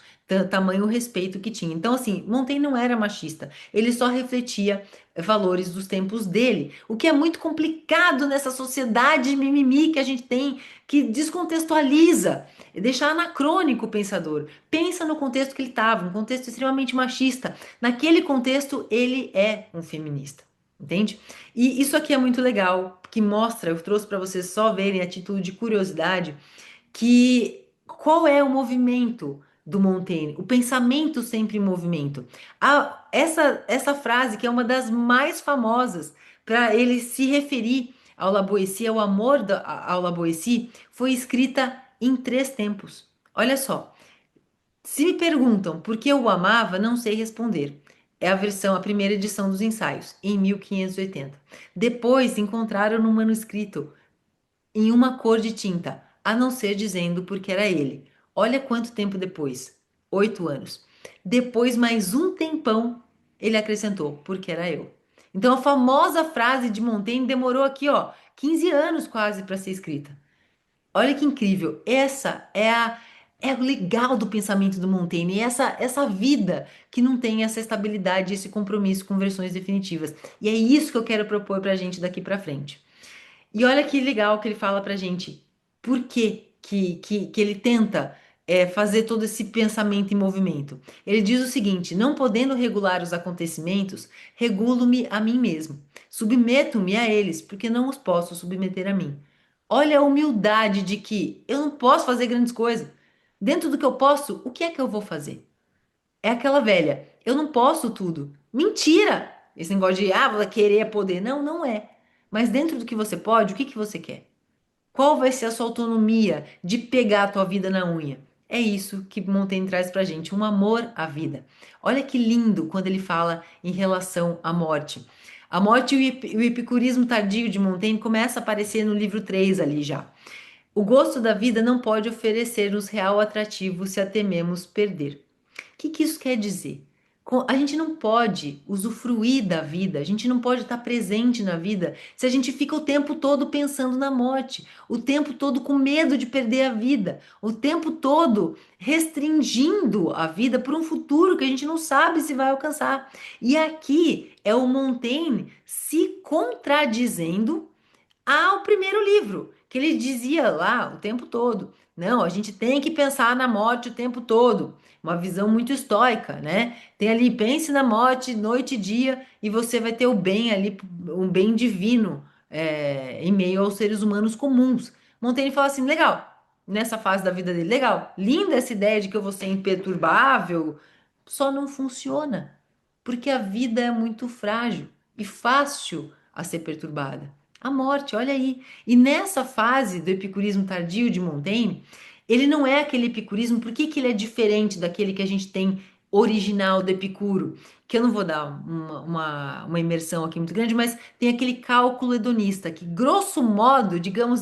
Tamanho o respeito que tinha. Então, assim, Montaigne não era machista. Ele só refletia valores dos tempos dele. O que é muito complicado nessa sociedade de mimimi que a gente tem, que descontextualiza, deixa anacrônico o pensador. Pensa no contexto que ele estava, um contexto extremamente machista. Naquele contexto, ele é um feminista. Entende? E isso aqui é muito legal, que mostra, eu trouxe para vocês só verem a título de curiosidade que qual é o movimento do Montaigne? O pensamento sempre em movimento. Essa frase, que é uma das mais famosas para ele se referir ao La Boétie, ao amor ao La Boétie, foi escrita em três tempos. Olha só, se me perguntam por que eu o amava, não sei responder. É a versão, a primeira edição dos ensaios, em 1580. Depois encontraram no manuscrito em uma cor de tinta, a não ser dizendo porque era ele. Olha quanto tempo depois, 8 anos. Depois, mais um tempão, ele acrescentou, porque era eu. Então, a famosa frase de Montaigne demorou aqui, ó, 15 anos quase para ser escrita. Olha que incrível. Essa é o legal do pensamento do Montaigne, essa vida que não tem essa estabilidade, esse compromisso com versões definitivas. E é isso que eu quero propor para a gente daqui para frente. E olha que legal que ele fala pra gente. Por que ele tenta fazer todo esse pensamento em movimento? Ele diz o seguinte: não podendo regular os acontecimentos, regulo-me a mim mesmo. Submeto-me a eles, porque não os posso submeter a mim. Olha a humildade de que eu não posso fazer grandes coisas. Dentro do que eu posso, o que é que eu vou fazer? É aquela velha, eu não posso tudo. Mentira! Esse negócio de, vou querer é poder. Não, não é. Mas dentro do que você pode, o que que você quer? Qual vai ser a sua autonomia de pegar a tua vida na unha? É isso que Montaigne traz pra gente, um amor à vida. Olha que lindo quando ele fala em relação à morte. A morte e o epicurismo tardio de Montaigne começa a aparecer no livro 3 ali já. O gosto da vida não pode oferecer-nos real atrativo se a tememos perder. O que que isso quer dizer? A gente não pode usufruir da vida, a gente não pode estar presente na vida se a gente fica o tempo todo pensando na morte, o tempo todo com medo de perder a vida, o tempo todo restringindo a vida por um futuro que a gente não sabe se vai alcançar. E aqui é o Montaigne se contradizendo ao primeiro livro, que ele dizia lá o tempo todo. Não, a gente tem que pensar na morte o tempo todo. Uma visão muito estoica, né? Tem ali, pense na morte noite e dia, e você vai ter o bem ali, um bem divino, em meio aos seres humanos comuns. Montaigne fala assim: legal, nessa fase da vida dele, legal, linda essa ideia de que eu vou ser imperturbável, só não funciona, porque a vida é muito frágil e fácil a ser perturbada. A morte, olha aí. E nessa fase do epicurismo tardio de Montaigne, ele não é aquele epicurismo, por que que ele é diferente daquele que a gente tem original do Epicuro? Que eu não vou dar uma imersão aqui muito grande, mas tem aquele cálculo hedonista, que grosso modo, digamos,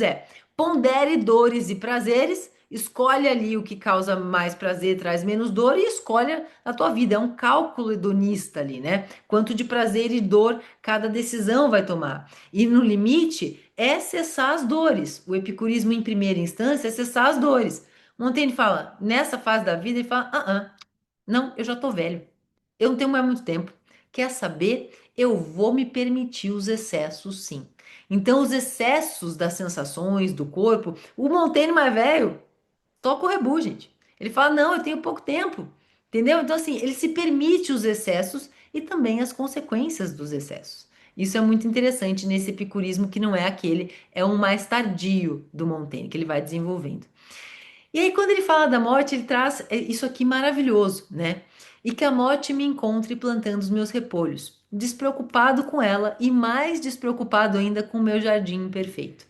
pondere dores e prazeres, escolhe ali o que causa mais prazer, traz menos dor e escolhe a tua vida. É um cálculo hedonista ali, né? Quanto de prazer e dor cada decisão vai tomar. E no limite é cessar as dores. O epicurismo, em primeira instância, é cessar as dores. Montaigne fala, nessa fase da vida, ele fala: não, eu já tô velho. Eu não tenho mais muito tempo. Quer saber? Eu vou me permitir os excessos, sim. Então, os excessos das sensações do corpo, o Montaigne mais velho toca o rebu, gente. Ele fala: não, eu tenho pouco tempo. Entendeu? Então, assim, ele se permite os excessos e também as consequências dos excessos. Isso é muito interessante nesse epicurismo que não é aquele, é um mais tardio do Montaigne, que ele vai desenvolvendo. E aí, quando ele fala da morte, ele traz isso aqui maravilhoso, né? E que a morte me encontre plantando os meus repolhos, despreocupado com ela e mais despreocupado ainda com o meu jardim imperfeito.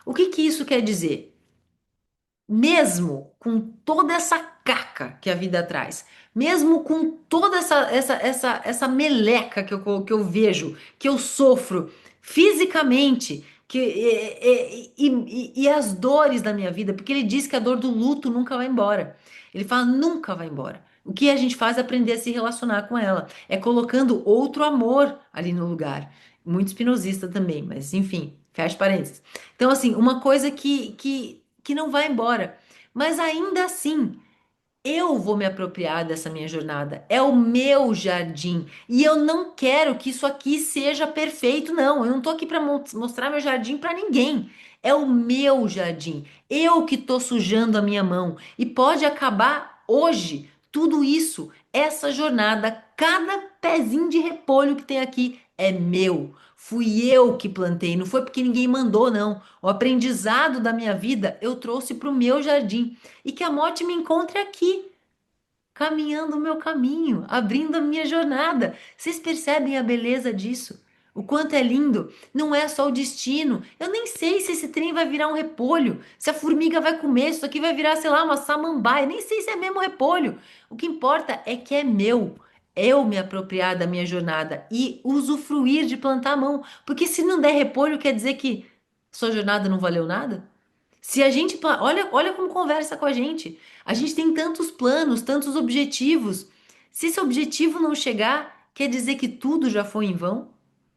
O que que isso quer dizer? Mesmo com toda essa caca que a vida traz, mesmo com toda essa meleca que eu vejo, que eu sofro fisicamente, e as dores da minha vida, porque ele diz que a dor do luto nunca vai embora. Ele fala, nunca vai embora. O que a gente faz é aprender a se relacionar com ela, é colocando outro amor ali no lugar. Muito espinosista também, mas enfim, fecha parênteses. Então, assim, uma coisa que não vai embora. Mas ainda assim, eu vou me apropriar dessa minha jornada. É o meu jardim. E eu não quero que isso aqui seja perfeito, não. Eu não tô aqui para mostrar meu jardim para ninguém. É o meu jardim. Eu que tô sujando a minha mão. E pode acabar hoje. Tudo isso, essa jornada, cada pezinho de repolho que tem aqui é meu. Fui eu que plantei, não foi porque ninguém mandou, não. O aprendizado da minha vida eu trouxe para o meu jardim. E que a morte me encontre aqui, caminhando o meu caminho, abrindo a minha jornada. Vocês percebem a beleza disso? O quanto é lindo? Não é só o destino. Eu nem sei se esse trem vai virar um repolho, se a formiga vai comer, se isso aqui vai virar, sei lá, uma samambaia. Nem sei se é mesmo repolho. O que importa é que é meu. eu me apropriar da minha jornada e usufruir de plantar a mão. Porque se não der repolho, quer dizer que sua jornada não valeu nada? Se a gente, olha como conversa com a gente. A gente tem tantos planos, tantos objetivos. Se esse objetivo não chegar, quer dizer que tudo já foi em vão?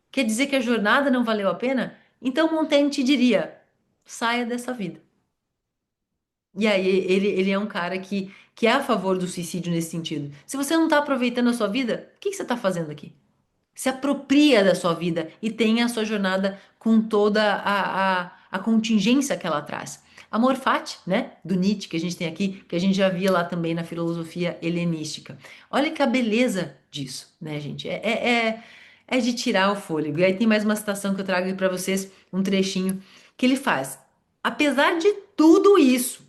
Quer dizer que a jornada não valeu a pena? Então Montaigne te diria: saia dessa vida. E aí, ele é um cara que é a favor do suicídio nesse sentido. Se você não está aproveitando a sua vida, o que que você está fazendo aqui? Se apropria da sua vida e tenha a sua jornada com toda a contingência que ela traz. Amor fati, né? Do Nietzsche, que a gente tem aqui, que a gente já via lá também na filosofia helenística. Olha que a beleza disso, né, gente? É de tirar o fôlego. E aí tem mais uma citação que eu trago para vocês, um trechinho, que ele faz. Apesar de tudo isso,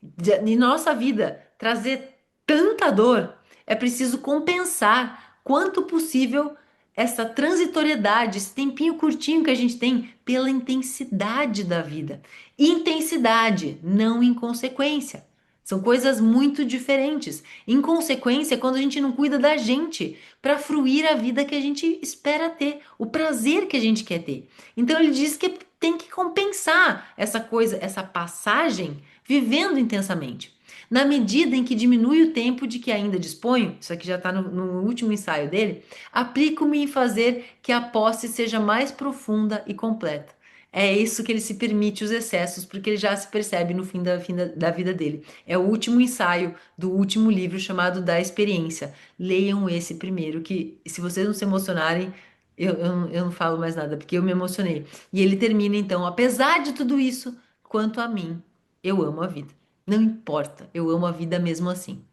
de nossa vida trazer tanta dor, é preciso compensar quanto possível essa transitoriedade, esse tempinho curtinho que a gente tem pela intensidade da vida. Intensidade, não inconsequência. São coisas muito diferentes. Inconsequência é quando a gente não cuida da gente para fruir a vida que a gente espera ter, o prazer que a gente quer ter. Então ele diz que tem que compensar essa coisa, essa passagem vivendo intensamente. Na medida em que diminui o tempo de que ainda disponho, isso aqui já está no último ensaio dele, aplico-me em fazer que a posse seja mais profunda e completa. É isso que ele se permite os excessos, porque ele já se percebe no fim da vida dele. É o último ensaio do último livro chamado Da Experiência. Leiam esse primeiro, que se vocês não se emocionarem, eu não falo mais nada, porque eu me emocionei. E ele termina então, apesar de tudo isso, quanto a mim, eu amo a vida. Não importa, eu amo a vida mesmo assim.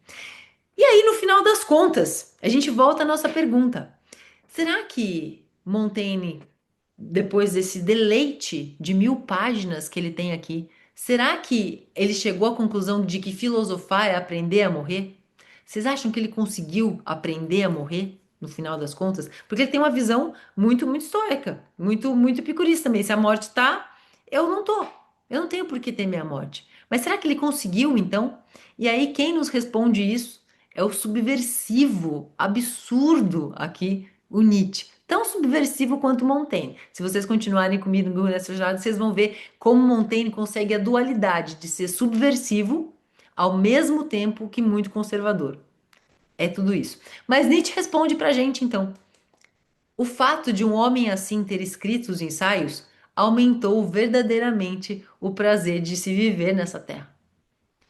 E aí, no final das contas, a gente volta à nossa pergunta. Será que Montaigne, depois desse deleite de 1000 páginas que ele tem aqui, será que ele chegou à conclusão de que filosofar é aprender a morrer? Vocês acham que ele conseguiu aprender a morrer no final das contas? Porque ele tem uma visão muito estoica, muito epicurista também. Se a morte tá, eu não tô. Eu não tenho por que temer a morte. Mas será que ele conseguiu então? E aí quem nos responde isso é o subversivo, absurdo aqui, o Nietzsche. Tão subversivo quanto Montaigne. Se vocês continuarem comigo nessa jornada, vocês vão ver como Montaigne consegue a dualidade de ser subversivo ao mesmo tempo que muito conservador. É tudo isso. Mas Nietzsche responde pra gente, então. O fato de um homem assim ter escrito os ensaios aumentou verdadeiramente o prazer de se viver nessa terra.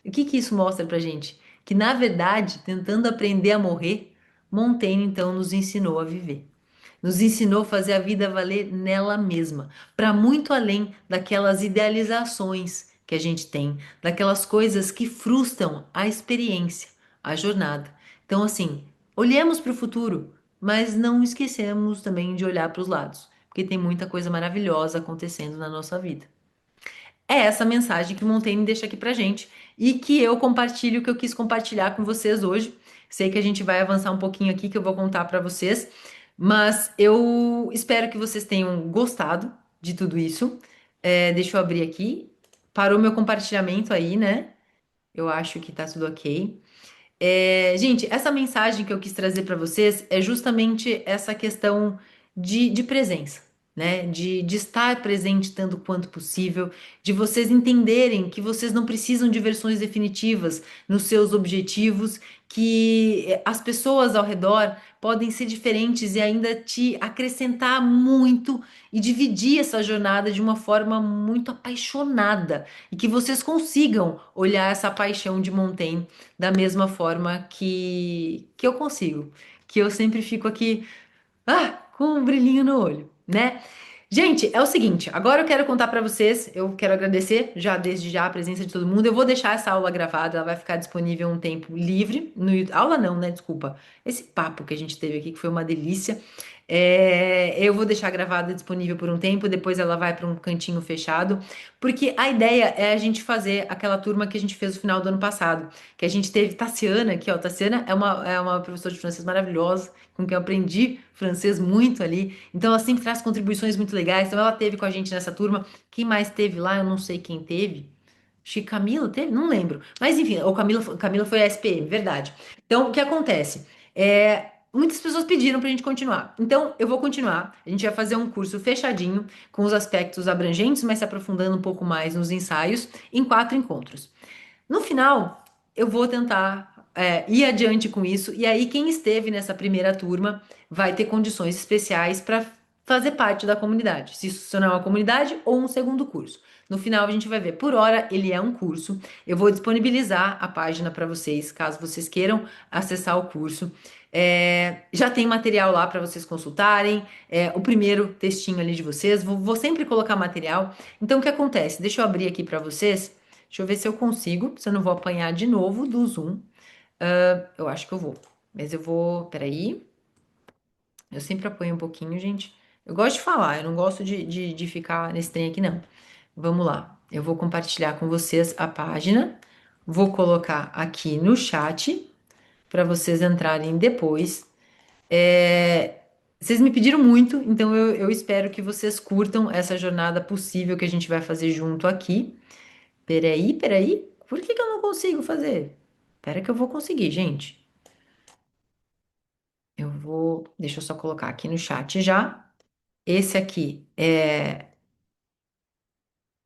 O que que isso mostra pra gente? Que, na verdade, tentando aprender a morrer, Montaigne então nos ensinou a viver. Nos ensinou a fazer a vida valer nela mesma, para muito além daquelas idealizações que a gente tem, daquelas coisas que frustram a experiência, a jornada. Então, assim, olhemos para o futuro, mas não esquecemos também de olhar para os lados, porque tem muita coisa maravilhosa acontecendo na nossa vida. É essa mensagem que Montaigne deixa aqui pra gente e que eu compartilho, que eu quis compartilhar com vocês hoje. Sei que a gente vai avançar um pouquinho aqui, que eu vou contar para vocês, mas eu espero que vocês tenham gostado de tudo isso. Deixa eu abrir aqui. Parou meu compartilhamento aí, né? Eu acho que tá tudo ok. Gente, essa mensagem que eu quis trazer para vocês é justamente essa questão de presença, né? De estar presente tanto quanto possível, de vocês entenderem que vocês não precisam de versões definitivas nos seus objetivos, que as pessoas ao redor podem ser diferentes e ainda te acrescentar muito e dividir essa jornada de uma forma muito apaixonada e que vocês consigam olhar essa paixão de Montaigne da mesma forma que eu consigo, que eu sempre fico aqui, com um brilhinho no olho, né? Gente, é o seguinte, agora eu quero contar pra vocês, eu quero agradecer já desde já a presença de todo mundo. Eu vou deixar essa aula gravada, ela vai ficar disponível um tempo livre no YouTube. Aula não, né? Desculpa. Esse papo que a gente teve aqui, que foi uma delícia. Eu vou deixar gravada disponível por um tempo, depois ela vai para um cantinho fechado, porque a ideia é a gente fazer aquela turma que a gente fez no final do ano passado, que a gente teve Tassiana aqui, ó. Tassiana é uma professora de francês maravilhosa, com quem eu aprendi francês muito ali. Então ela sempre traz contribuições muito legais. Então ela teve com a gente nessa turma. Quem mais teve lá? Eu não sei quem teve. Acho que Camila teve? Não lembro. Mas enfim, Camila foi a SPM, verdade. Então o que acontece? muitas pessoas pediram para a gente continuar. Então, eu vou continuar. A gente vai fazer um curso fechadinho, com os aspectos abrangentes, mas se aprofundando um pouco mais nos ensaios, em 4 encontros. No final, eu vou tentar ir adiante com isso, e aí quem esteve nessa primeira turma vai ter condições especiais para fazer parte da comunidade, se isso não é uma comunidade ou um segundo curso. No final, a gente vai ver. Por hora, ele é um curso. Eu vou disponibilizar a página para vocês, caso vocês queiram acessar o curso. Já tem material lá para vocês consultarem. O primeiro textinho ali de vocês. Vou sempre colocar material. Então, o que acontece? Deixa eu abrir aqui para vocês. Deixa eu ver se eu consigo, se eu não vou apanhar de novo do Zoom. Eu acho que eu vou. Mas eu vou. Peraí. Eu sempre apanho um pouquinho, gente. Eu gosto de falar, eu não gosto de ficar nesse trem aqui, não. Vamos lá. Eu vou compartilhar com vocês a página. Vou colocar aqui no chat para vocês entrarem depois. Vocês me pediram muito, então eu espero que vocês curtam essa jornada possível que a gente vai fazer junto aqui. Peraí, peraí. Por que que eu não consigo fazer? Pera que eu vou conseguir, gente. Eu vou. Deixa eu só colocar aqui no chat já. Esse aqui é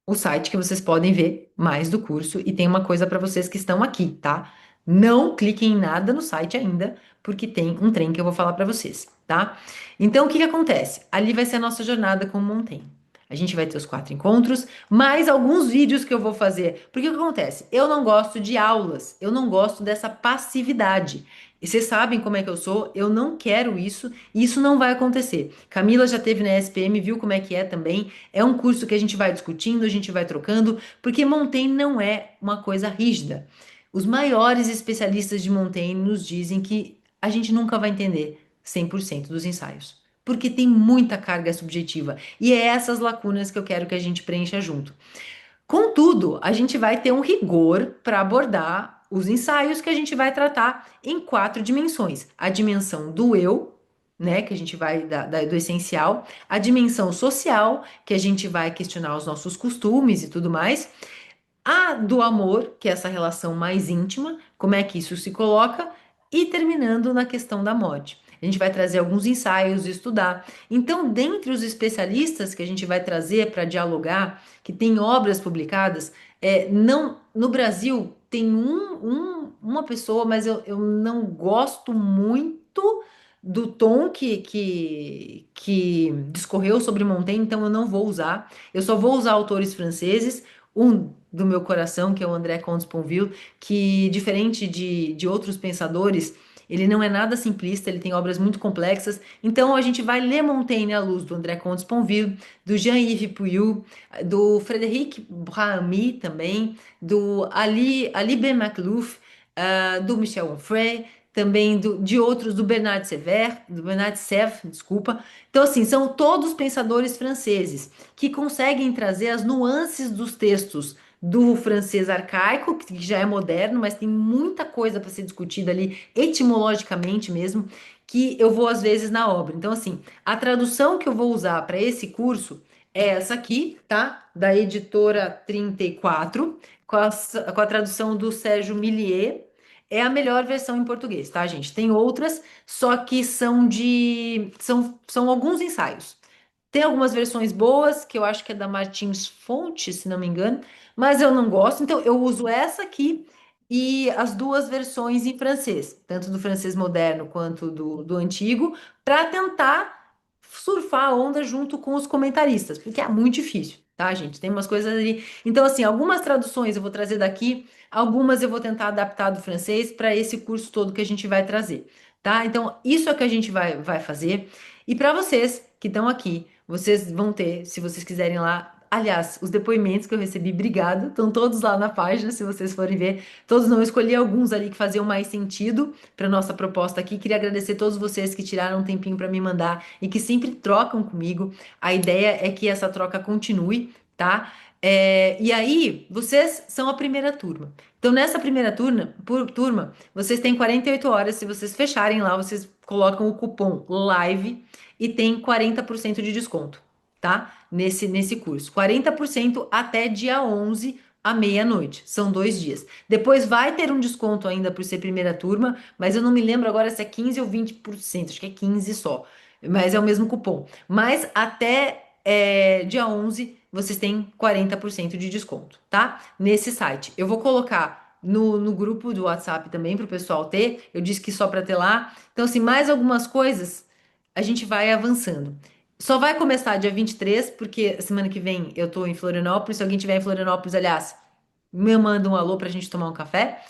o site que vocês podem ver mais do curso e tem uma coisa para vocês que estão aqui, tá? Não cliquem em nada no site ainda, porque tem um trem que eu vou falar para vocês, tá? Então, o que que acontece? Ali vai ser a nossa jornada com o Montaigne. A gente vai ter os 4 encontros, mais alguns vídeos que eu vou fazer. Porque o que acontece? Eu não gosto de aulas, eu não gosto dessa passividade. E vocês sabem como é que eu sou, eu não quero isso, e isso não vai acontecer. Camila já teve na SPM, viu como é que é também. É um curso que a gente vai discutindo, a gente vai trocando, porque Montaigne não é uma coisa rígida. Os maiores especialistas de Montaigne nos dizem que a gente nunca vai entender 100% dos ensaios, porque tem muita carga subjetiva, e é essas lacunas que eu quero que a gente preencha junto. Contudo, a gente vai ter um rigor para abordar os ensaios que a gente vai tratar em 4 dimensões: a dimensão do eu, né, que a gente vai do essencial, a dimensão social, que a gente vai questionar os nossos costumes e tudo mais, a do amor, que é essa relação mais íntima, como é que isso se coloca, e terminando na questão da morte. A gente vai trazer alguns ensaios, estudar. Então, dentre os especialistas que a gente vai trazer para dialogar, que tem obras publicadas, não no Brasil tem uma pessoa, mas eu não gosto muito do tom que discorreu sobre Montaigne, então eu não vou usar. Eu só vou usar autores franceses. Um do meu coração, que é o André Comte-Sponville, que, diferente de outros pensadores, ele não é nada simplista, ele tem obras muito complexas. Então, a gente vai ler Montaigne à luz do André Comte-Sponville, do Jean-Yves Pouillou, do Frédéric Brahamy também, do Ali Ben Makhlouf, do Michel Onfray, também de outros, do Bernard Serre, desculpa. Então, assim, são todos pensadores franceses que conseguem trazer as nuances dos textos do francês arcaico, que já é moderno, mas tem muita coisa para ser discutida ali, etimologicamente mesmo, que eu vou às vezes na obra. Então, assim, a tradução que eu vou usar para esse curso é essa aqui, tá? Da editora 34, com a tradução do Sérgio Millier. É a melhor versão em português, tá, gente? Tem outras, só que são alguns ensaios. Tem algumas versões boas, que eu acho que é da Martins Fontes, se não me engano, mas eu não gosto, então eu uso essa aqui e as duas versões em francês, tanto do francês moderno quanto do antigo, para tentar surfar a onda junto com os comentaristas, porque é muito difícil, tá, gente? Tem umas coisas ali. Então, assim, algumas traduções eu vou trazer daqui, algumas eu vou tentar adaptar do francês para esse curso todo que a gente vai trazer, tá? Então, isso é o que a gente vai fazer. E para vocês que estão aqui, vocês vão ter, se vocês quiserem lá. Aliás, os depoimentos que eu recebi, obrigado, estão todos lá na página, se vocês forem ver. Todos não, eu escolhi alguns ali que faziam mais sentido para nossa proposta aqui. Queria agradecer a todos vocês que tiraram um tempinho para me mandar e que sempre trocam comigo. A ideia é que essa troca continue, tá? E aí, vocês são a primeira turma. Então, nessa primeira turma, vocês têm 48 horas. Se vocês fecharem lá, vocês colocam o cupom LIVE e tem 40% de desconto, tá? Nesse curso. 40% até dia 11 à meia-noite. São 2 dias. Depois vai ter um desconto ainda por ser primeira turma, mas eu não me lembro agora se é 15 ou 20%. Acho que é 15 só. Mas é o mesmo cupom. Mas até dia 11 vocês têm 40% de desconto, tá? Nesse site. Eu vou colocar no grupo do WhatsApp também para o pessoal ter. Eu disse que só para ter lá. Então, assim, mais algumas coisas a gente vai avançando. Só vai começar dia 23 porque semana que vem eu tô em Florianópolis. Se alguém tiver em Florianópolis, aliás, me manda um alô pra gente tomar um café.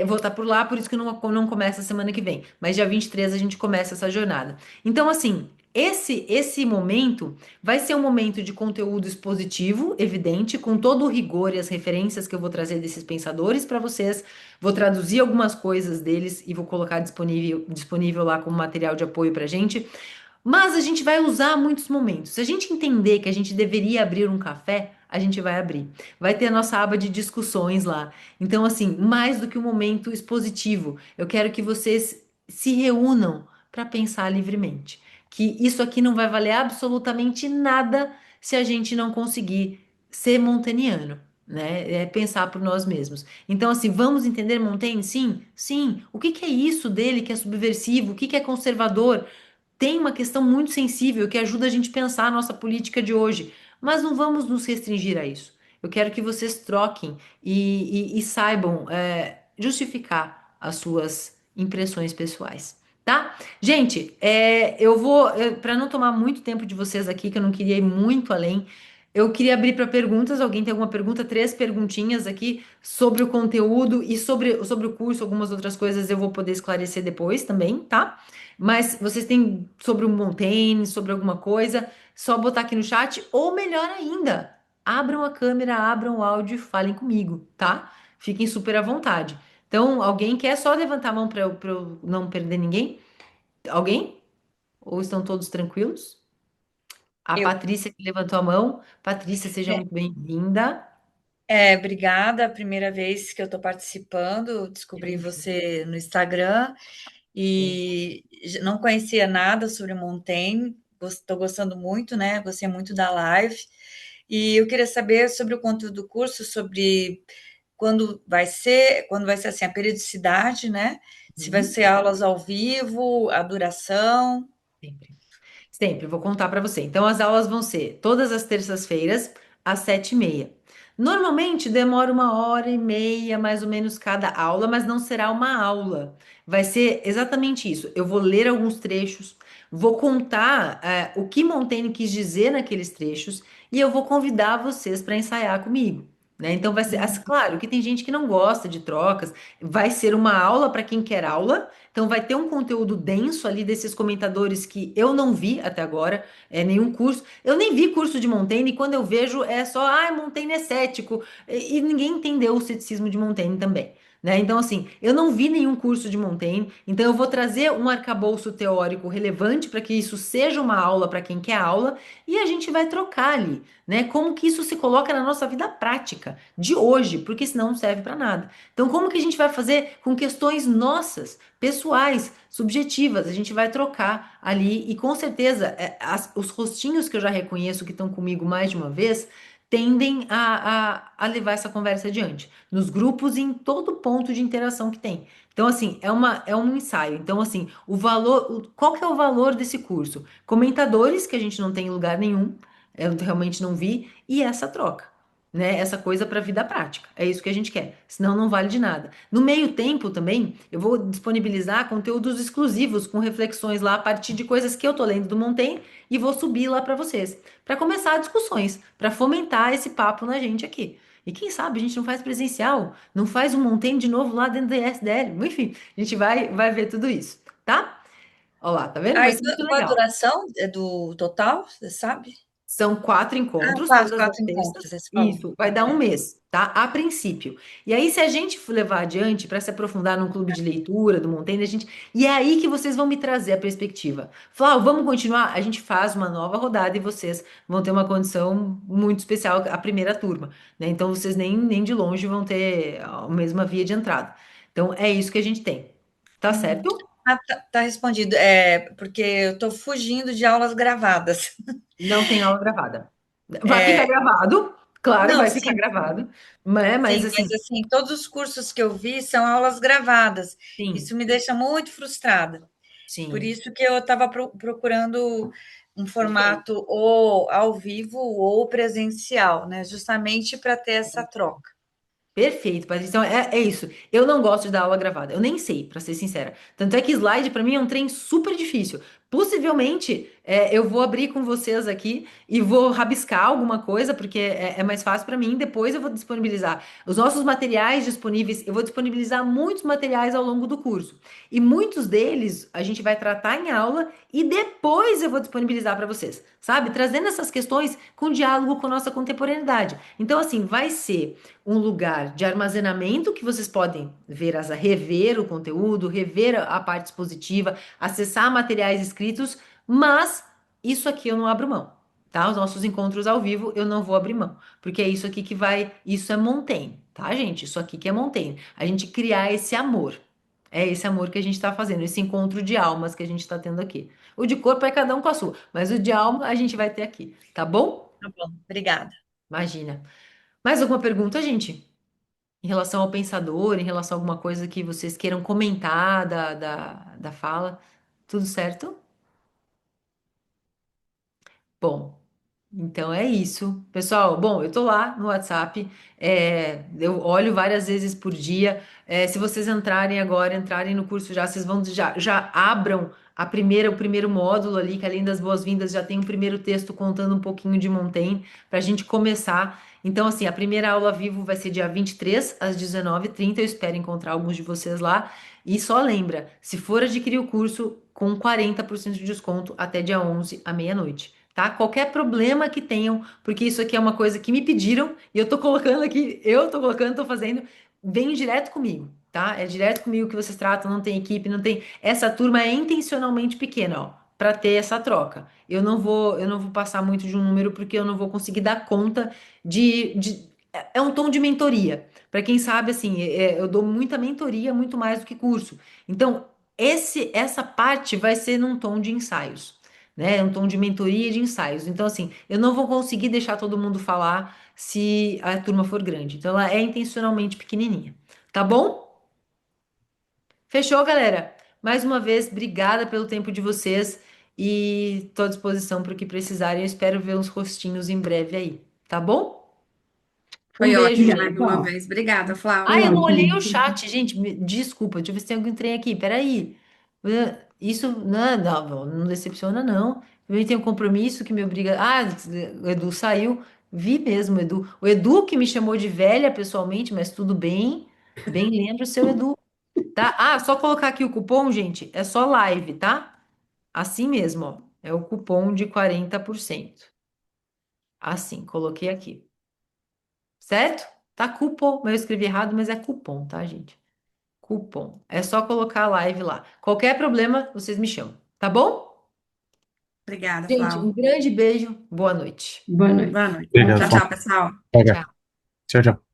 Vou estar por lá, por isso que não começa semana que vem. Mas dia 23 a gente começa essa jornada. Então, assim, esse momento vai ser um momento de conteúdo expositivo, evidente, com todo o rigor e as referências que eu vou trazer desses pensadores para vocês. Vou traduzir algumas coisas deles e vou colocar disponível lá como material de apoio pra gente. Mas a gente vai usar muitos momentos. Se a gente entender que a gente deveria abrir um café, a gente vai abrir. Vai ter a nossa aba de discussões lá. Então, assim, mais do que um momento expositivo, eu quero que vocês se reúnam para pensar livremente. Que isso aqui não vai valer absolutamente nada se a gente não conseguir ser montaniano, né? É pensar por nós mesmos. Então, assim, vamos entender Montaigne? Sim, sim. O que que é isso dele que é subversivo? O que que é conservador? Tem uma questão muito sensível que ajuda a gente a pensar a nossa política de hoje, mas não vamos nos restringir a isso. Eu quero que vocês troquem e saibam justificar as suas impressões pessoais, tá? Gente, eu vou, para não tomar muito tempo de vocês aqui, que eu não queria ir muito além, eu queria abrir para perguntas. Alguém tem alguma pergunta? 3 perguntinhas aqui sobre o conteúdo e sobre o curso, algumas outras coisas eu vou poder esclarecer depois também, tá? Mas vocês têm sobre o Montaigne, sobre alguma coisa, só botar aqui no chat, ou melhor ainda, abram a câmera, abram o áudio e falem comigo, tá? Fiquem super à vontade. Então, alguém quer só levantar a mão para eu não perder ninguém? Alguém? Ou estão todos tranquilos? A Eu, Patrícia que levantou a mão. Patrícia, seja muito bem-vinda. obrigada. A primeira vez que eu estou participando, Que descobri honra. você no Instagram e não conhecia nada sobre Montaigne. Estou gostando muito, né? Gostei muito da live. E eu queria saber sobre o conteúdo do curso, sobre quando vai ser assim a periodicidade, né? Se vai Uhum. ser aulas ao vivo, a duração. Sempre. Sempre, vou contar para você. Então, as aulas vão ser todas as terças-feiras, às 7h30. Normalmente demora 1h30, mais ou menos, cada aula, mas não será uma aula. Vai ser exatamente isso. Eu vou ler alguns trechos, vou contar, o que Montaigne quis dizer naqueles trechos e eu vou convidar vocês para ensaiar comigo. Né? Então, vai ser, claro que tem gente que não gosta de trocas, vai ser uma aula para quem quer aula. Então vai ter um conteúdo denso ali desses comentadores que eu não vi até agora, nenhum curso. Eu nem vi curso de Montaigne, e quando eu vejo é só, Montaigne é cético, e ninguém entendeu o ceticismo de Montaigne também. Né? Então, assim, eu não vi nenhum curso de Montaigne, então eu vou trazer um arcabouço teórico relevante para que isso seja uma aula para quem quer aula, e a gente vai trocar ali, né? Como que isso se coloca na nossa vida prática de hoje, porque senão não serve para nada. Então, como que a gente vai fazer com questões nossas? Pessoais, subjetivas. A gente vai trocar ali e com certeza os rostinhos que eu já reconheço que estão comigo mais de uma vez tendem a levar essa conversa adiante, nos grupos e em todo ponto de interação que tem. Então, assim, é um ensaio. Então, assim, qual que é o valor desse curso? Comentadores que a gente não tem em lugar nenhum, eu realmente não vi, e essa troca. Né, essa coisa para a vida prática. É isso que a gente quer. Senão não vale de nada. No meio tempo também, eu vou disponibilizar conteúdos exclusivos com reflexões lá a partir de coisas que eu tô lendo do Montaigne e vou subir lá para vocês, para começar discussões, para fomentar esse papo na gente aqui. E quem sabe a gente não faz presencial, não faz um Montaigne de novo lá dentro da ISDL. Enfim, a gente vai ver tudo isso, tá? Olha lá, tá vendo? Ah, Vai e ser muito qual a legal. duração do total, você sabe? São 4 Ah, encontros, quase todas as 4 encontros, terças. você falou. Isso, vai dar um mês, tá? A princípio. E aí, se a gente for levar adiante para se aprofundar num clube de leitura do Montaigne, a gente. E é aí que vocês vão me trazer a perspectiva. Falar, vamos continuar? A gente faz uma nova rodada e vocês vão ter uma condição muito especial, a primeira turma, né? Então, vocês nem de longe vão ter a mesma via de entrada. Então, é isso que a gente tem. Tá Uhum. certo? Ah, tá respondido. Porque eu estou fugindo de aulas gravadas. Não tem aula gravada. Vai ficar gravado. Claro, Não, vai ficar sim, gravado, né? Mas sim, mas assim, assim, todos os cursos que eu vi são aulas gravadas. sim, Isso me deixa muito frustrada. Por sim, isso que eu estava procurando um perfeito. formato ou ao vivo ou presencial, né? Justamente para ter essa troca. Perfeito, Patrícia. Então é isso. Eu não gosto de dar aula gravada. Eu nem sei, pra ser sincera. Tanto é que slide pra mim é um trem super difícil. Possivelmente eu vou abrir com vocês aqui e vou rabiscar alguma coisa, porque é mais fácil pra mim. Depois eu vou disponibilizar os nossos materiais disponíveis. Eu vou disponibilizar muitos materiais ao longo do curso. E muitos deles a gente vai tratar em aula e depois eu vou disponibilizar pra vocês, sabe? Trazendo essas questões com diálogo com a nossa contemporaneidade. Então, assim, vai ser um lugar de armazenamento que vocês podem ver, rever o conteúdo, rever a parte expositiva, acessar materiais escritos, mas isso aqui eu não abro mão, tá? Os nossos encontros ao vivo eu não vou abrir mão, porque é isso aqui que vai, isso é Montaigne, tá, gente? Isso aqui que é Montaigne. A gente criar esse amor. É esse amor que a gente está fazendo, esse encontro de almas que a gente está tendo aqui. O de corpo é cada um com a sua, mas o de alma a gente vai ter aqui, tá bom? Tá bom, obrigada. Imagina. Mais alguma pergunta, gente? Em relação ao pensador, em relação a alguma coisa que vocês queiram comentar da fala, tudo certo? Bom, então é isso. Pessoal, bom, eu tô lá no WhatsApp, eu olho várias vezes por dia. Se vocês entrarem agora, entrarem no curso já, vocês vão já abram o primeiro módulo ali, que além das boas-vindas já tem um primeiro texto contando um pouquinho de Montaigne, para a gente começar. Então, assim, a primeira aula ao vivo vai ser dia 23 às 19h30. Eu espero encontrar alguns de vocês lá. E só lembra, se for adquirir o curso com 40% de desconto até dia 11 à meia-noite, tá? Qualquer problema que tenham, porque isso aqui é uma coisa que me pediram e eu tô colocando aqui, eu tô colocando, tô fazendo, vem direto comigo, tá? É direto comigo que vocês tratam, não tem equipe, não tem. Essa turma é intencionalmente pequena, ó, para ter essa troca. Eu não vou passar muito de um número porque eu não vou conseguir dar conta é um tom de mentoria. Para quem sabe, assim, eu dou muita mentoria, muito mais do que curso. Então, essa parte vai ser num tom de ensaios, né? Um tom de mentoria e de ensaios. Então, assim, eu não vou conseguir deixar todo mundo falar se a turma for grande. Então, ela é intencionalmente pequenininha. Tá bom? Fechou, galera? Mais uma vez, obrigada pelo tempo de vocês e estou à disposição para o que precisarem. Eu espero ver uns rostinhos em breve aí. Tá bom? Um Foi beijo, ótimo gente. mais uma vez. Obrigada, Ah, eu Flávia. não olhei o chat, gente. Desculpa, deixa eu ver se tem algum trem aqui. Peraí. Isso não decepciona, não. Eu tenho um compromisso que me obriga. Ah, o Edu saiu. Vi mesmo, Edu. O Edu que me chamou de velha pessoalmente, mas tudo bem. Bem lembra o seu Edu, tá? Ah, só colocar aqui o cupom, gente. É só live, tá? Assim mesmo, ó. É o cupom de 40%. Assim, coloquei aqui. Certo? Tá cupom, mas eu escrevi errado, mas é cupom, tá, gente? Cupom. É só colocar a live lá. Qualquer problema, vocês me chamam, tá bom? Obrigada, Gente, um Flávia. grande beijo. Boa noite. Boa noite. Boa noite. Obrigado, Tchau, Flávio. tchau, pessoal. Tchau, tchau. Tchau. Tchau, tchau.